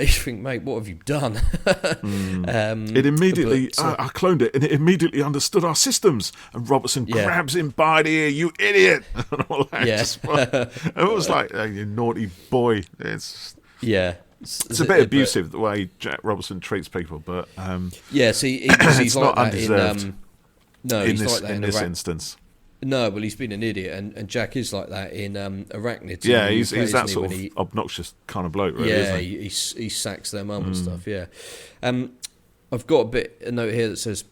think, mate, what have you done? It immediately, I cloned it, and it immediately understood our systems. And Robertson grabs him by the ear, you idiot! And all that. It was like, you naughty boy. It's a bit abusive the way Jack Robertson treats people, but he's not like undeserved. In this instance. No, well, he's been an idiot, and Jack is like that in Arachnid. Yeah, he's that sort of obnoxious kind of bloke, really. Yeah, he sacks their mum and stuff. Yeah, I've got a note here that says,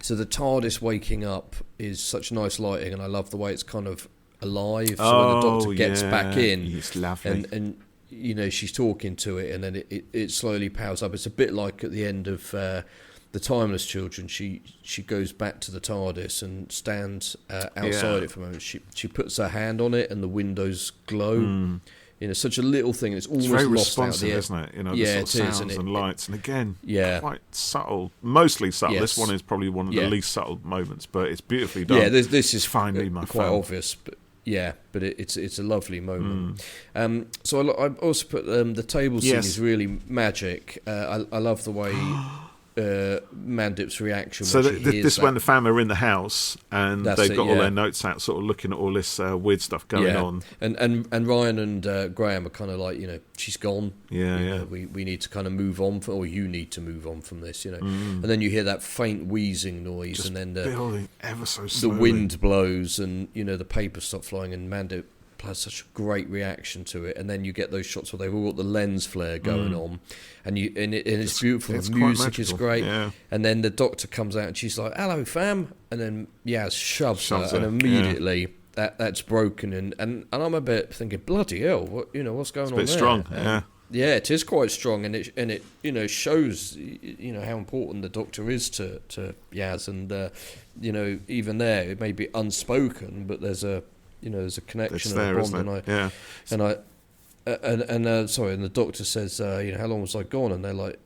so the TARDIS waking up is such nice lighting, and I love the way it's kind of alive. So when the Doctor gets back in, it's lovely, and she's talking to it, and then it slowly powers up. It's a bit like at the end of the Timeless Children. She goes back to the TARDIS and stands outside it for a moment. She puts her hand on it, and the windows glow. Such a little thing. It's almost very lost responsive, out isn't it? The sort of sounds and lights, and again, quite subtle. Mostly subtle. Yes. This one is probably one of the least subtle moments, but it's beautifully done. Yeah, this is finally my quite film. obvious, but. Yeah, but it's a lovely moment. So I also put the table scene is really magic. I love the way Mandip's reaction. So when this when the fam are in the house and they've got all their notes out, sort of looking at all this weird stuff going on. And Ryan and Graham are kind of like, she's gone. We need to kind of move on, or you need to move on from this. And then you hear that faint wheezing noise, just and then building ever so slowly. The wind blows, and the paper stops flying, and Mandip has such a great reaction to it, and then you get those shots where they've all got the lens flare going on, and it's beautiful. The music is great, and then the Doctor comes out and she's like, "Hello, fam," and then shoves her, and immediately that's broken, and I'm a bit thinking, bloody hell, what's going on there? It's a bit strong, yeah, it is quite strong, and it shows how important the Doctor is to Yaz, and even there it may be unspoken, but there's a connection and a bond, and the Doctor says, how long was I gone? And they're like,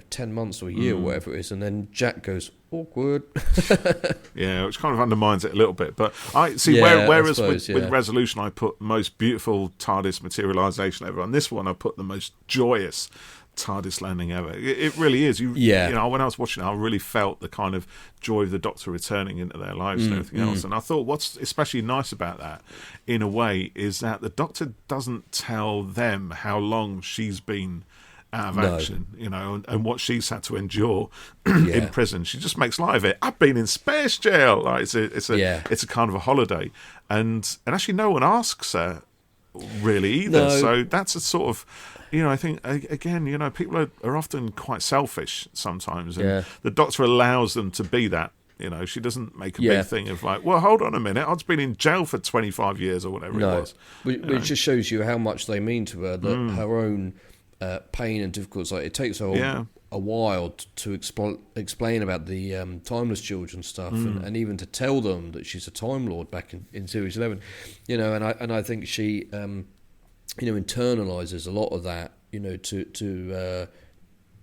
10 months or a year or whatever it is, and then Jack goes, awkward. Which kind of undermines it a little bit. But I see, whereas with Resolution I put most beautiful TARDIS materialisation ever, on this one I put the most joyous TARDIS landing ever. It really is. When I was watching it, I really felt the kind of joy of the Doctor returning into their lives and everything else. And I thought what's especially nice about that, in a way, is that the Doctor doesn't tell them how long she's been out of action, and what she's had to endure in prison. She just makes light of it. I've been in space jail. Like, it's a kind of a holiday, and actually no one asks her really either. No. So that's a sort of. I think, again, people are often quite selfish sometimes, and the Doctor allows them to be that. She doesn't make a big thing of like, well, hold on a minute, I've been in jail for 25 years or whatever it was. It just shows you how much they mean to her, that her own pain and difficulties, like, it takes her a while to explain about the Timeless Children stuff, and even to tell them that she's a Time Lord back in Series 11, and I think she... internalises a lot of that, to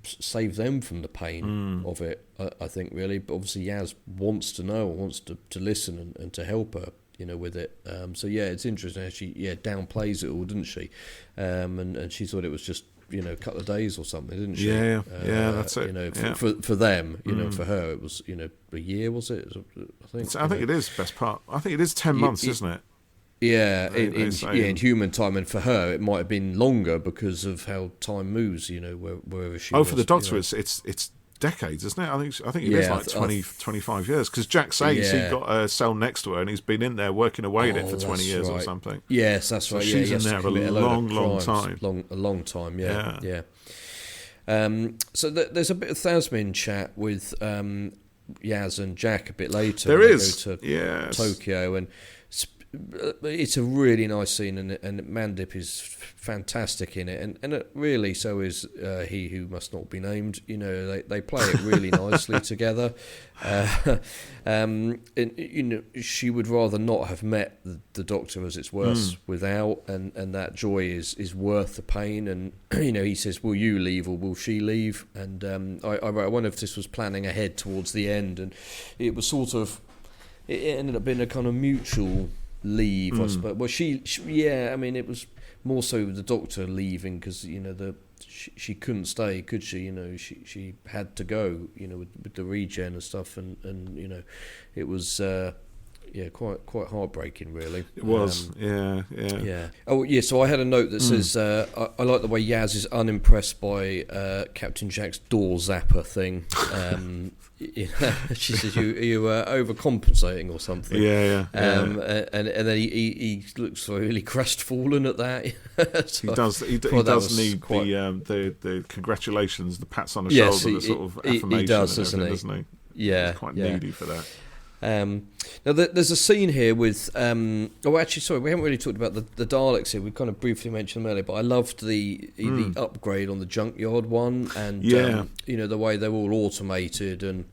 save them from the pain of it, I think, really. But obviously Yaz wants to know, wants to listen and to help her, with it. So yeah, it's interesting. She downplays it all, didn't she? And she thought it was just a couple of days or something, didn't she? Yeah, that's it. For them, for her it was a year, was it? I think it is best part. I think it is 10 months, isn't it? Yeah, in human time, and for her it might have been longer because of how time moves. Wherever she. For the Doctor, it's decades, isn't it? I think it is like 20, 25 years. Because Jack says he got a cell next to her, and he's been in there working away at it for 20 years or something. Yes, that's right. So she's in there a long time. A long time. Yeah. So there's a bit of Thasmin chat with Yaz and Jack a bit later. There is. Go to Tokyo, and it's a really nice scene, and Mandip is fantastic in it, and really so is he who must not be named. They play it really nicely together. And, she would rather not have met the Doctor, as it's worse without, and that joy is worth the pain. And he says, "Will you leave or will she leave?" And I wonder if this was planning ahead towards the end, and it was sort of. It ended up being a kind of mutual leave, I suppose. Well, it was more so the Doctor leaving because she couldn't stay, could she? She had to go, with the regen and stuff, and it was quite heartbreaking, really. It was, yeah. Oh, yeah. So I had a note that says I like the way Yaz is unimpressed by Captain Jack's door zapper thing. She says, "You overcompensating or something." Yeah. And then he looks really crestfallen at that. So he does. He does need the congratulations, the pats on the shoulder, the sort of affirmation. He does, doesn't he? Yeah, he's quite needy for that. Now there's a scene here with we haven't really talked about the Daleks here. We kind of briefly mentioned them earlier, but I loved the upgrade on the junkyard one, and the way they're all automated, and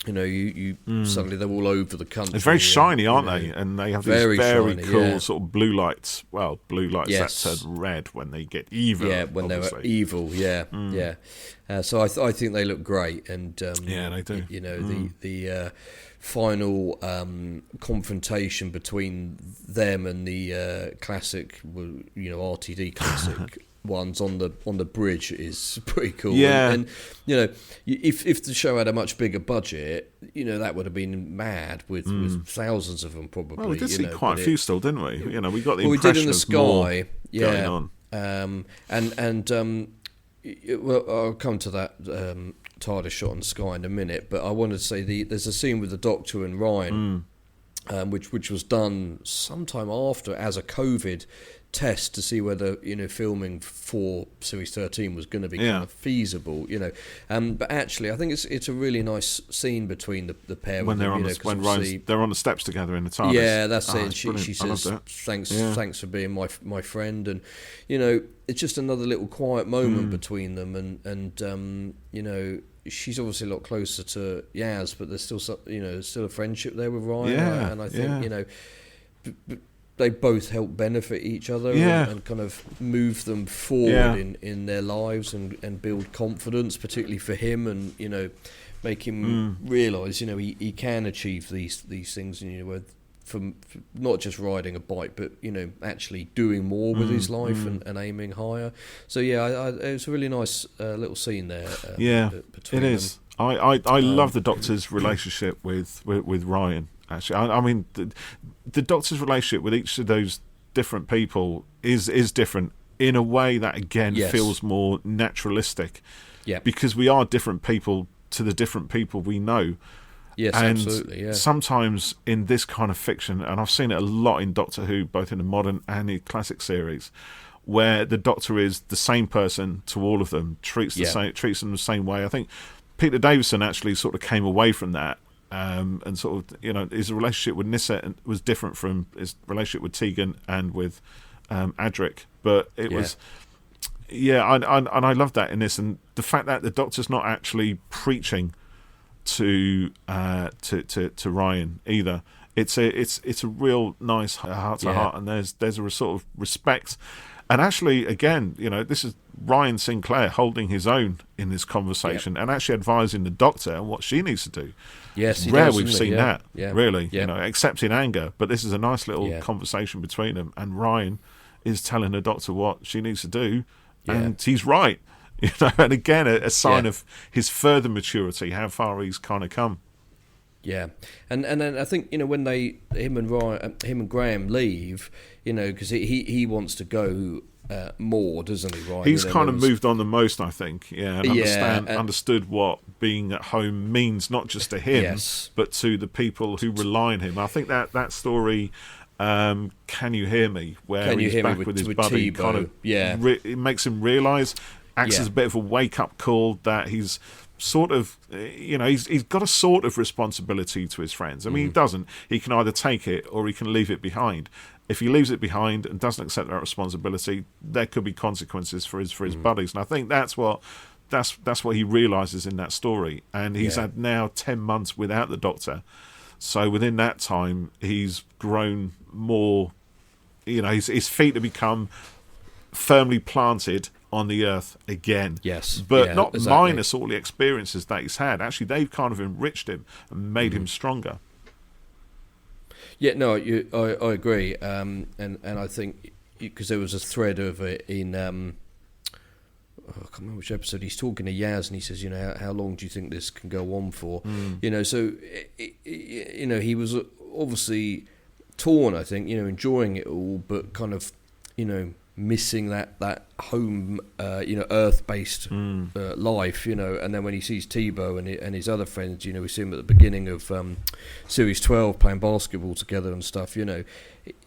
you suddenly they're all over the country. It's very shiny, aren't they? And they have these very cool sort of blue lights. Well, blue lights that turn red when they get evil. Yeah, when they're evil. Yeah. So I think they look great, and they do. The final confrontation between them and the classic, RTD classic ones on the bridge is pretty cool. Yeah, and if the show had a much bigger budget, that would have been mad with thousands of them probably. Well, we did see quite a few still, didn't we? We got the impression we did in the sky, going on. Well, I'll come to that TARDIS shot on the sky in a minute, but I wanted to say there's a scene with the Doctor and Ryan, which was done sometime after as a COVID test to see whether filming for Series 13 was going to be kind of feasible. But actually, I think it's a really nice scene between the pair when they're on they're on the steps together in the TARDIS. Yeah, that's it. She says, "Thanks for being my friend," and it's just another little quiet moment between them, and she's obviously a lot closer to Yaz, but there's still still a friendship there with Ryan, and I think they both help benefit each other and kind of move them forward in their lives and build confidence, particularly for him, and make him realise he can achieve these things, from not just riding a bike, but actually doing more with his life and aiming higher. So it was a really nice little scene there. Between it is. Them. I love the Doctor's relationship with Ryan. Actually, I mean, the Doctor's relationship with each of those different people is different in a way that again feels more naturalistic. Yeah, because we are different people to the different people we know. Yes, and absolutely. Yeah. Sometimes in this kind of fiction, and I've seen it a lot in Doctor Who, both in the modern and the classic series, where the Doctor is the same person to all of them, treats them the same way. I think Peter Davison actually sort of came away from that. And sort of, his relationship with Nissa was different from his relationship with Tegan and with Adric. But it was, and I love that in this, and the fact that the Doctor's not actually preaching to Ryan either. It's a real nice heart to heart, and there's a sort of respect And actually, again, this is Ryan Sinclair holding his own in this conversation and actually advising the Doctor on what she needs to do. Yes, rare we've seen that, really, Yeah. except in anger. But this is a nice little conversation between them, and Ryan is telling the Doctor what she needs to do, and he's right. And again, a sign of his further maturity, how far he's kind of come. Yeah, and then I think when him and Graham leave, because he wants to go more, doesn't he? Ryan? He's kind of moved on the most, I think. Yeah, and understood what being at home means, not just to him, but to the people who rely on him. I think that story. Can You Hear Me? Where he's back with his buddy, Tebow. kind of, it makes him realise, acts as a bit of a wake-up call that he's sort of, he's got a sort of responsibility to his friends. I mean, he doesn't. He can either take it or he can leave it behind. If he leaves it behind and doesn't accept that responsibility, there could be consequences for his buddies. And I think that's what he realises in that story. And he's had now 10 months without the Doctor. So within that time, he's grown more, his feet have become firmly planted on the earth again. Yes. But not minus all the experiences that he's had. Actually, they've kind of enriched him and made him stronger. Yeah, no, I agree. And I think, because there was a thread of it in... I can't remember which episode, he's talking to Yaz and he says, how long do you think this can go on for? So he was obviously torn, I think, enjoying it all, but kind of, missing that home, earth-based life, and then when he sees Tebow and his other friends, we see him at the beginning of Series 12 playing basketball together and stuff,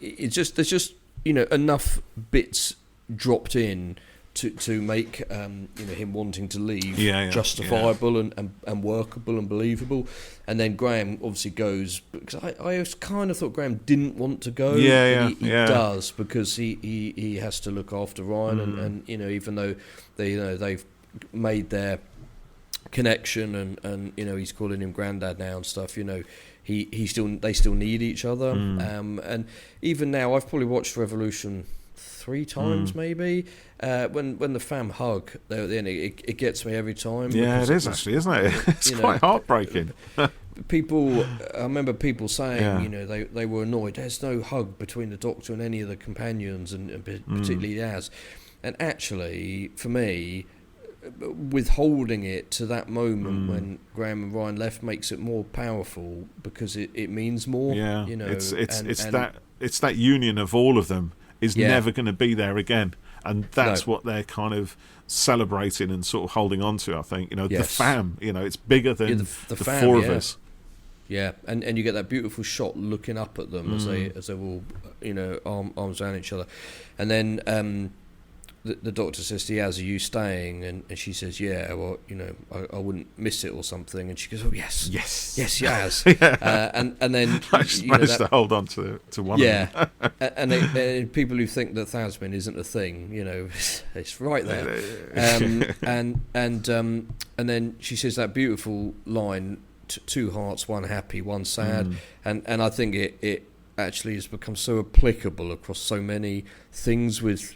it's just, there's just, enough bits dropped in to make him wanting to leave justifiable and workable and believable. And then Graham obviously goes, because I kind of thought Graham didn't want to go. He does, because he has to look after Ryan and even though they've made their connection and he's calling him granddad now and stuff, they still need each other. And even now, I've probably watched Revolution 3 times maybe. When the fam hug there at the end, it gets me every time. Yeah, it is actually, isn't it? It's quite heartbreaking. I remember people saying, they were annoyed. There's no hug between the Doctor and any of the companions, and particularly Yaz. And actually, for me, withholding it to that moment when Graham and Ryan left makes it more powerful, because it means more. Yeah, it's that union of all of them is never going to be there again, and that's what they're kind of celebrating and sort of holding on to. I think the fam, it's bigger than the fam, 4 of us. Yeah, and you get that beautiful shot looking up at them as they're all arms around each other, and then the Doctor says to Yaz, "Are you staying?" And she says, "Yeah, well, I wouldn't miss it or something." And she goes, "Oh yes, Yaz." And then I just managed to hold on to one. Yeah, and people who think that Thasmin isn't a thing, it's right there. And then she says that beautiful line: 2 hearts, one happy, one sad. And I think it actually has become so applicable across so many things with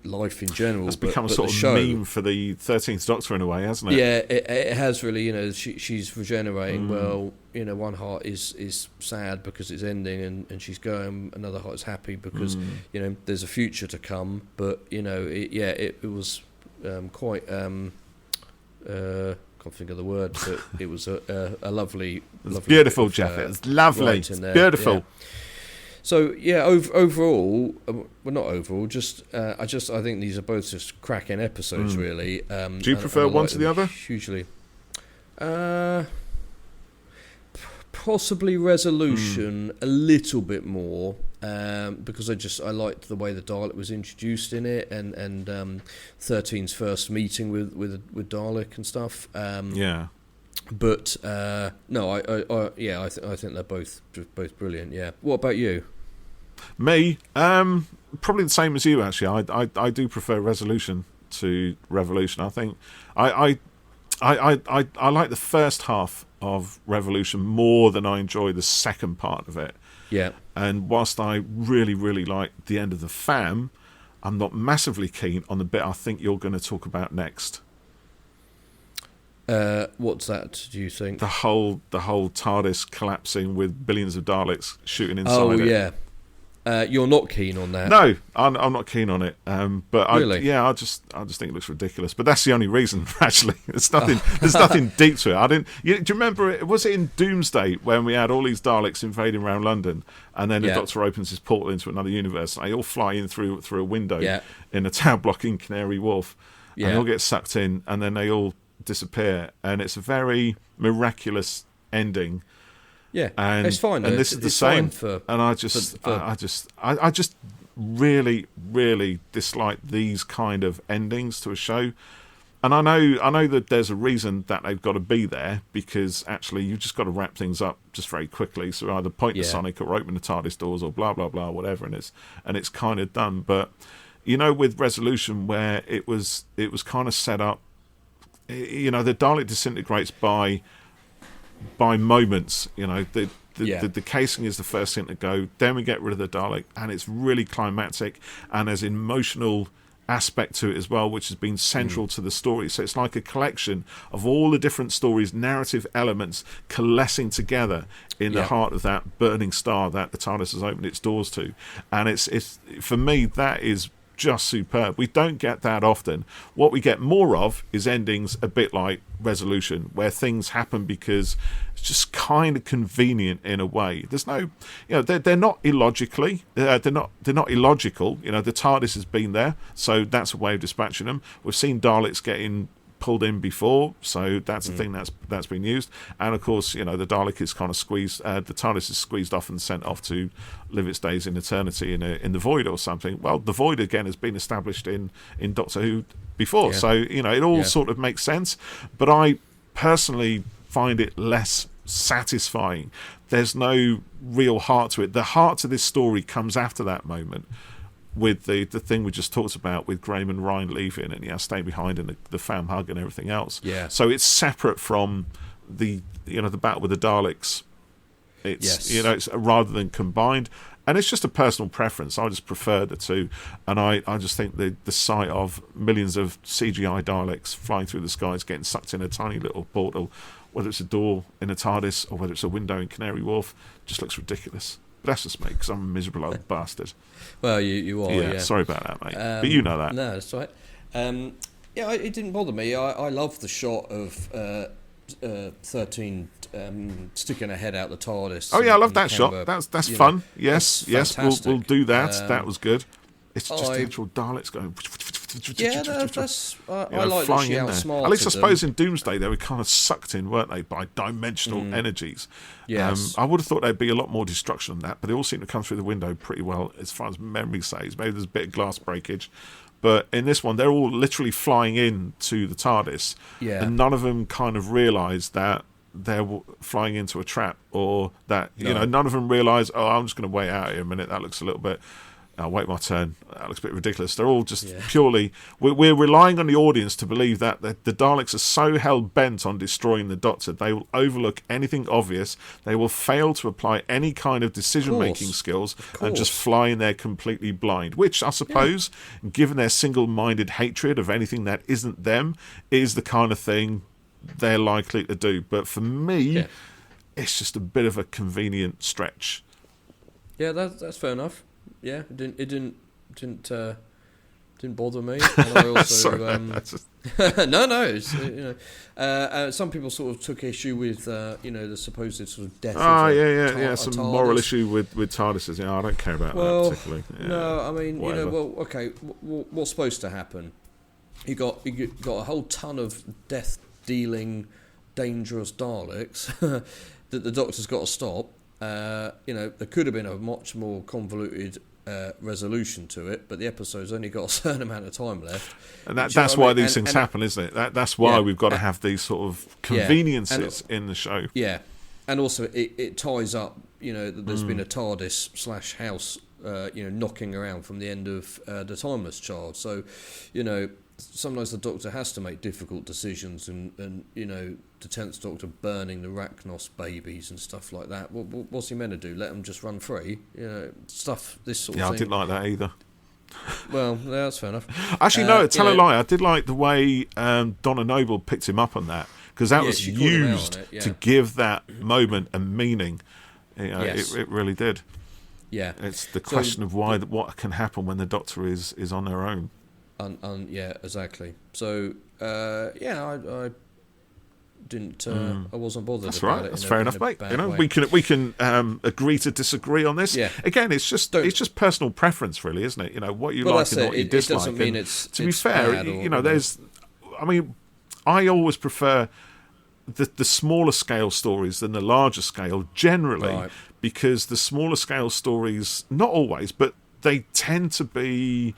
life in general. It's become a sort of meme for the 13th Doctor in a way, hasn't it? Yeah, it has really. She's regenerating. Well, one heart is sad because it's ending, and she's going. Another heart is happy because there's a future to come. But it was quite. Can't think of the word, but it was a lovely, beautiful, Geoff. It was lovely, beautiful. Yeah. So overall, well, not overall. I think these are both just cracking episodes, really. Do you prefer one to the other? Hugely. Possibly Resolution a little bit more, because I liked the way the Dalek was introduced in it, and 13's first meeting with Dalek and stuff. But no, I think they're both brilliant. Yeah. What about you? Me, probably the same as you. Actually, I do prefer Resolution to Revolution. I think I like the first half of Revolution more than I enjoy the second part of it. Yeah. And whilst I really, really like the end of the fam, I'm not massively keen on the bit I think you're going to talk about next. What's that, do you think? The whole TARDIS collapsing with billions of Daleks shooting inside it. Yeah. You're not keen on that? No, I'm not keen on it. But really? I just think it looks ridiculous. But that's the only reason, actually. There's nothing deep to it. Do you remember? Was it in Doomsday when we had all these Daleks invading around London, and then the Doctor opens his portal into another universe, and they all fly in through a window in a tower block in Canary Wharf, and they all get sucked in, and then they all disappear, and it's a very miraculous ending. Yeah, and it's fine. And this is the same. And I just really, really dislike these kind of endings to a show. And I know that there's a reason that they've got to be there, because actually you've just got to wrap things up just very quickly. So either point to Sonic or open the TARDIS doors or blah blah blah, whatever, and it's kind of done. But with Resolution, where it was kind of set up. The Dalek disintegrates by moments. The casing is the first thing to go. Then we get rid of the Dalek, and it's really climactic, and there's an emotional aspect to it as well, which has been central to the story. So it's like a collection of all the different stories, narrative elements coalescing together in the heart of that burning star that the TARDIS has opened its doors to. And it's for me, that is just superb. We don't get that often. What we get more of is endings a bit like Resolution, where things happen because it's just kind of convenient in a way. There's no, they're not illogically, they're not illogical. The TARDIS has been there, so that's a way of dispatching them. We've seen Daleks getting pulled in before, so that's a thing that's been used. And of course, the Dalek is kind of squeezed, the TARDIS is squeezed off and sent off to live its days in eternity in the void or something. Well, the void again has been established in Doctor Who before, so it all sort of makes sense. But I personally find it less satisfying. There's no real heart to it. The heart to this story comes after that moment, with the thing we just talked about, with Graham and Ryan leaving and staying behind, and the fam hug and everything else. Yeah. So it's separate from the battle with the Daleks. It's it's rather than combined, and it's just a personal preference. I just prefer the two, and I just think the sight of millions of CGI Daleks flying through the skies, getting sucked in a tiny little portal, whether it's a door in a TARDIS or whether it's a window in Canary Wharf, just looks ridiculous. But that's just me, because I'm a miserable old bastard. Well, you are. Yeah, sorry about that, mate. But you know that. No, that's right. It didn't bother me. I love the shot of 13 sticking her head out the TARDIS. Oh yeah, I love that shot. That's fun. Yes, we'll do that. That was good. It's just the actual Daleks going. Yeah, that's. I like that she outsmarted. At least I suppose in Doomsday they were kind of sucked in, weren't they, by dimensional energies. Yes. I would have thought there'd be a lot more destruction than that, but they all seem to come through the window pretty well, as far as memory says. Maybe there's a bit of glass breakage, but in this one they're all literally flying in to the TARDIS, and none of them kind of realise that they're flying into a trap, or that none of them realise, I'm just going to wait out here a minute, that looks a little bit, I'll wait my turn, that looks a bit ridiculous. They're all just purely, we're relying on the audience to believe that the Daleks are so hell-bent on destroying the Doctor, they will overlook anything obvious, they will fail to apply any kind of decision-making skills, and just fly in there completely blind, which I suppose, given their single-minded hatred of anything that isn't them, is the kind of thing they're likely to do. But for me, it's just a bit of a convenient stretch. Yeah, that's fair enough. Yeah, it didn't bother me. And I also no. It's, some people sort of took issue with the supposed sort of death. Some moral issue with TARDISes. Yeah, I don't care about that particularly. Yeah, no, I mean, okay, what's supposed to happen? You got a whole ton of death-dealing, dangerous Daleks that the Doctor's got to stop. There could have been a much more convoluted resolution to it, but the episode's only got a certain amount of time left. And that's why these things happen, isn't it? That's why we've got to have these sort of conveniences in the show. Yeah, and also it ties up, that there's been a TARDIS / house, knocking around from the end of the Timeless Child. So, sometimes the Doctor has to make difficult decisions, and the 10th Doctor burning the Rachnos babies and stuff like that. What's he meant to do? Let them just run free? Stuff, this sort of thing. Yeah, I didn't like that either. Well, that's fair enough. Actually, no, tell a lie. I did like the way Donna Noble picked him up on that, because that was used to give that moment a meaning. It really did. Yeah, it's the question of what can happen when the Doctor is on their own. Yeah, exactly. So I didn't. I wasn't bothered. That's about right. It That's fair enough, mate. Way. We can agree to disagree on this. Yeah. Again, it's just personal preference, really, isn't it? What you like and what you dislike. It doesn't mean it's. To be fair, there's. I mean, I always prefer the smaller scale stories than the larger scale generally, because the smaller scale stories, not always, but they tend to be.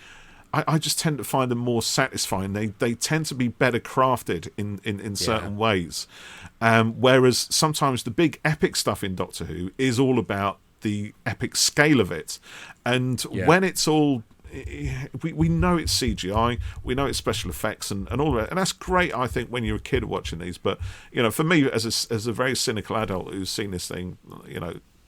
I just tend to find them more satisfying. They tend to be better crafted in certain ways. Whereas sometimes the big epic stuff in Doctor Who is all about the epic scale of it. And when it's all... We know it's CGI, we know it's special effects and all of that. And that's great, I think, when you're a kid watching these. But, for me, as a very cynical adult who's seen this thing,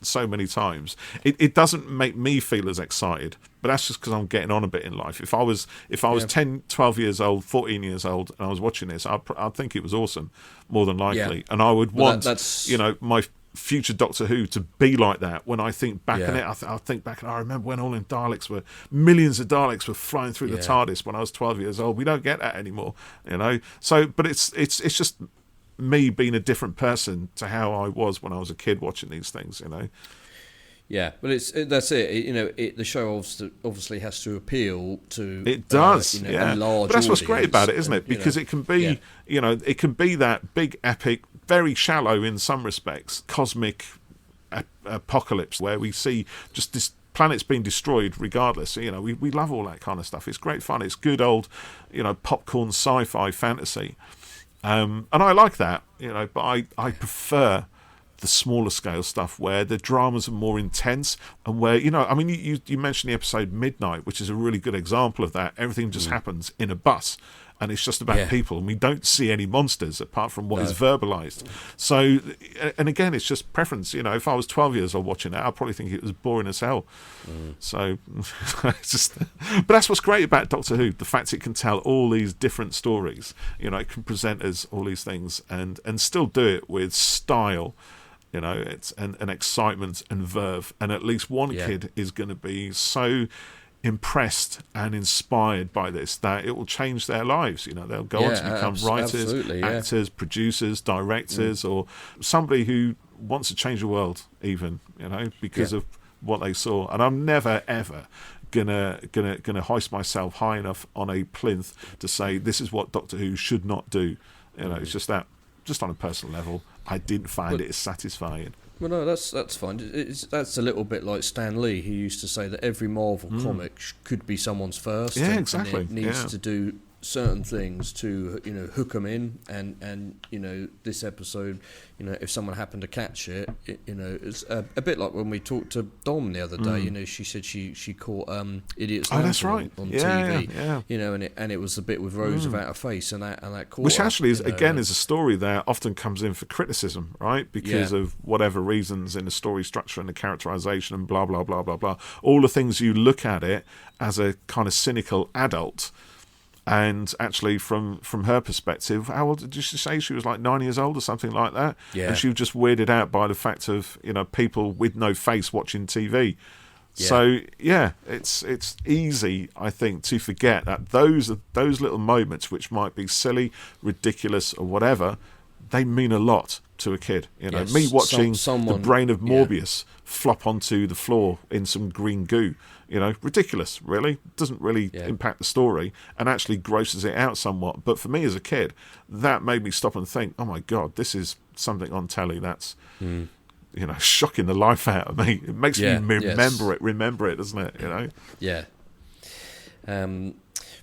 so many times, it doesn't make me feel as excited, but that's just because I'm getting on a bit in life. If I was 10, 12 years old, 14 years old, and I was watching this, I'd think it was awesome, more than likely, and I would want my future Doctor Who to be like that. When I think back on it, I think back and I remember when millions of Daleks were flying through the TARDIS when I was 12 years old. We don't get that anymore, so but it's just me being a different person to how I was when I was a kid watching these things, Yeah, but that's it. The show obviously has to appeal to. It does, a large but that's what's audience, great about it, isn't it? Because it can be, it can be that big, epic, very shallow in some respects, cosmic apocalypse where we see just this planet's being destroyed regardless. We love all that kind of stuff. It's great fun. It's good old, popcorn sci-fi fantasy. And I like that, but I prefer the smaller scale stuff where the dramas are more intense and where, you mentioned the episode Midnight, which is a really good example of that. Everything just happens in a bus and it's just about people, and we don't see any monsters apart from what is verbalized. So, and again, it's just preference. If I was 12 years old watching that, I'd probably think it was boring as hell. So, it's but that's what's great about Doctor Who, the fact it can tell all these different stories. It can present us all these things and still do it with style. It's an excitement and verve, and at least one kid is going to be so impressed and inspired by this that it will change their lives. They'll go on to become writers, actors, producers, directors, or somebody who wants to change the world, even because of what they saw. And I'm never ever gonna hoist myself high enough on a plinth to say this is what Doctor Who should not do. It's just that, just on a personal level, I didn't find it as satisfying. Well, no, that's fine. That's a little bit like Stan Lee, who used to say that every Marvel comic could be someone's first. Yeah, exactly. And it needs to do certain things to hook them in, and this episode, if someone happened to catch it, it's a bit like when we talked to Dom the other day. She said she caught Idiot's Lantern on TV. And it was the bit with Rose without a face, and that caught which actually is again is a story that often comes in for criticism, right? Because of whatever reasons in the story structure and the characterization and blah blah blah blah blah. All the things you look at it as a kind of cynical adult. And actually, from her perspective, how old did she say? She was like 9 years old or something like that. Yeah. And she was just weirded out by the fact of people with no face watching TV. Yeah. So it's easy, I think, to forget that those little moments, which might be silly, ridiculous, or whatever, they mean a lot to a kid. Me watching the brain of Morbius flop onto the floor in some green goo. Ridiculous, really. Doesn't really impact the story and actually grosses it out somewhat. But for me as a kid, that made me stop and think, oh my God, this is something on telly that's, shocking the life out of me. It makes me remember it, doesn't it? Yeah.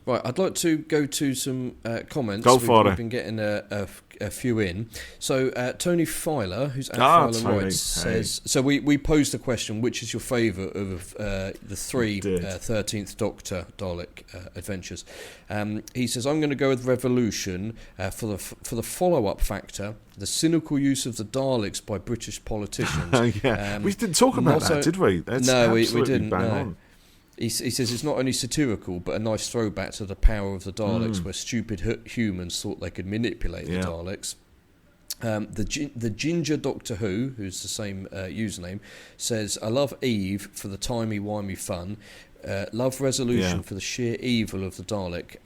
Right, I'd like to go to some comments. We've been getting a few in. So Tony Filer, who's at Filer Writes, says... So we posed the question, which is your favourite of the three 13th Doctor Dalek adventures? He says, I'm going to go with Revolution for the follow-up factor, the cynical use of the Daleks by British politicians. We didn't talk about that, did we? That's no, we didn't. No. He says it's not only satirical, but a nice throwback to the power of the Daleks, where stupid humans thought they could manipulate the Daleks. The Ginger Doctor who's the same username, says, I love Eve for the timey-wimey fun. Love Resolution for the sheer evil of the Dalek.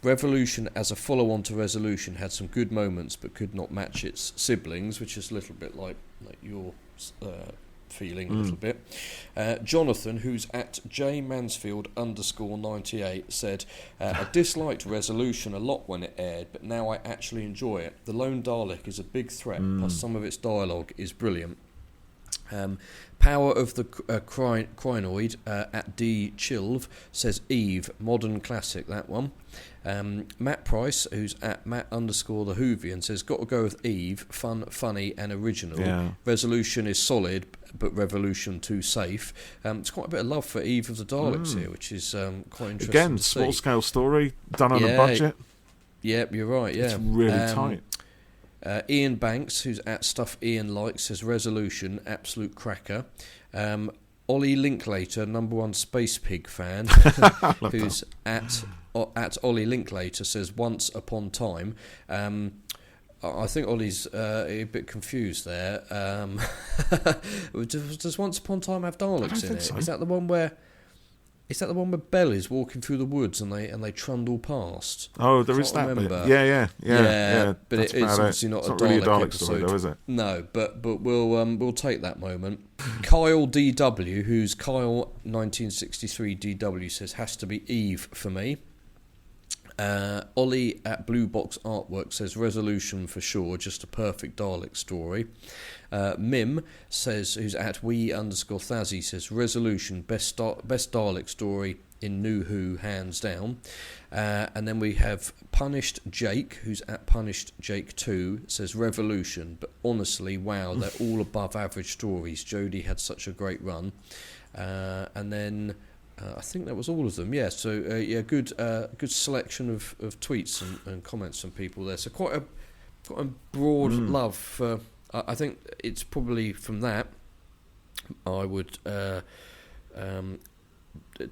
Revolution as a follow-on to Resolution had some good moments, but could not match its siblings, which is a little bit like your feeling a little bit. Jonathan, who's at jmansfield_98, said, I disliked Resolution a lot when it aired, but now I actually enjoy it. The Lone Dalek is a big threat, plus some of its dialogue is brilliant. Power of the Crinoid at D Chilv says Eve, modern classic, that one. Matt Price, who's at Matt_the Whovian, says got to go with Eve, fun, funny and original. Resolution is solid, but Revolution too safe. It's quite a bit of love for Eve of the Daleks here, which is quite interesting. Again, small scale story done on a budget. Yep, you're right. Yeah, it's really tight. Ian Banks, who's at Stuff Ian Likes, says Resolution, absolute cracker. Ollie Linklater, #1 Space Pig fan, who's at Ollie Linklater, says Once Upon Time. I think Ollie's a bit confused there. Does Once Upon Time have Daleks in it? So. Is that the one where Belle is walking through the woods and they trundle past? Oh, there is that bit. Yeah. But it's obviously not really a Dalek episode. Story, though, is it? No, but we'll take that moment. Kyle DW, who's Kyle 1963 DW, says has to be Eve for me. Ollie at Blue Box Artwork says Resolution for sure, just a perfect Dalek story. Mim says, who's at we_Thazzy, says Resolution, best Dalek story in New Who, hands down. And then we have Punished Jake, who's at Punished Jake 2, says Revolution, but honestly, wow, they're all above average stories. Jodie had such a great run. And then I think that was all of them. Yeah, so good selection of tweets and comments from people there. So quite a broad love for. I think it's probably from that I would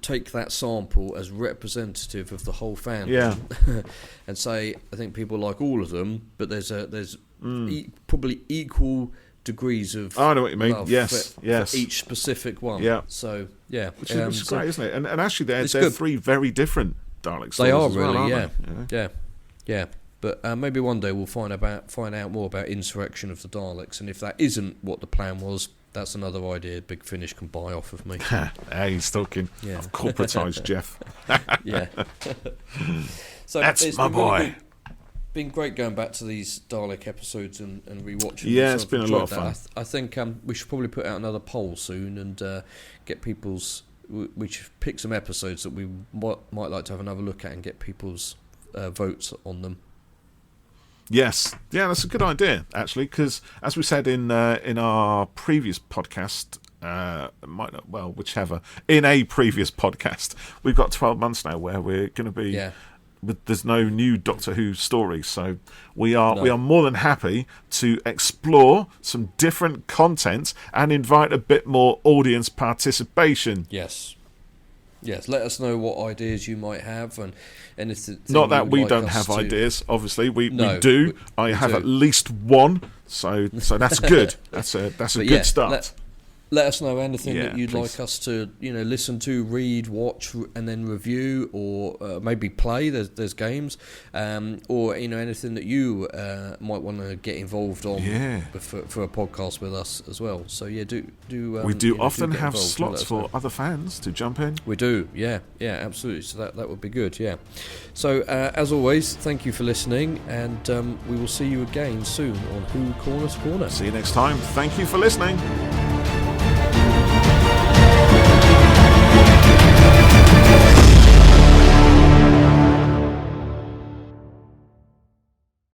take that sample as representative of the whole fandom, and say I think people like all of them, but there's probably equal degrees of. I know what you mean. Yes. For each specific one. Yeah. So yeah, which is great, isn't it? And actually, they're three very different Dalek stories. They are as well, really, aren't they? Yeah. But maybe one day we'll find out more about Insurrection of the Daleks, and if that isn't what the plan was, that's another idea Big Finish can buy off of me. Hey, he's talking. Yeah. I've corporatised Geoff. Yeah. So that's my boy. Been great going back to these Dalek episodes and rewatching. Yeah, it's been a lot of fun. I think we should probably put out another poll soon and get people's. We should pick some episodes that we might like to have another look at and get people's votes on them. Yes, yeah, that's a good idea actually, because as we said in our previous podcast, whichever, in a previous podcast, we've got 12 months now where we're going to be. Yeah. There's no new Doctor Who story, so we are more than happy to explore some different content and invite a bit more audience participation. Yes, let us know what ideas you might have, and anything. Not that we don't have ideas, obviously. We do. I have at least one, so that's good. That's a good start. Let us know anything that you'd like us to, listen to, read, watch, and then review, or maybe play. There's games, or anything that you might want to get involved on for a podcast with us as well. So do. We do often have slots for other fans to jump in. We do, yeah, absolutely. So that would be good, yeah. So as always, thank you for listening, and we will see you again soon on Who Corner to Corner. See you next time. Thank you for listening.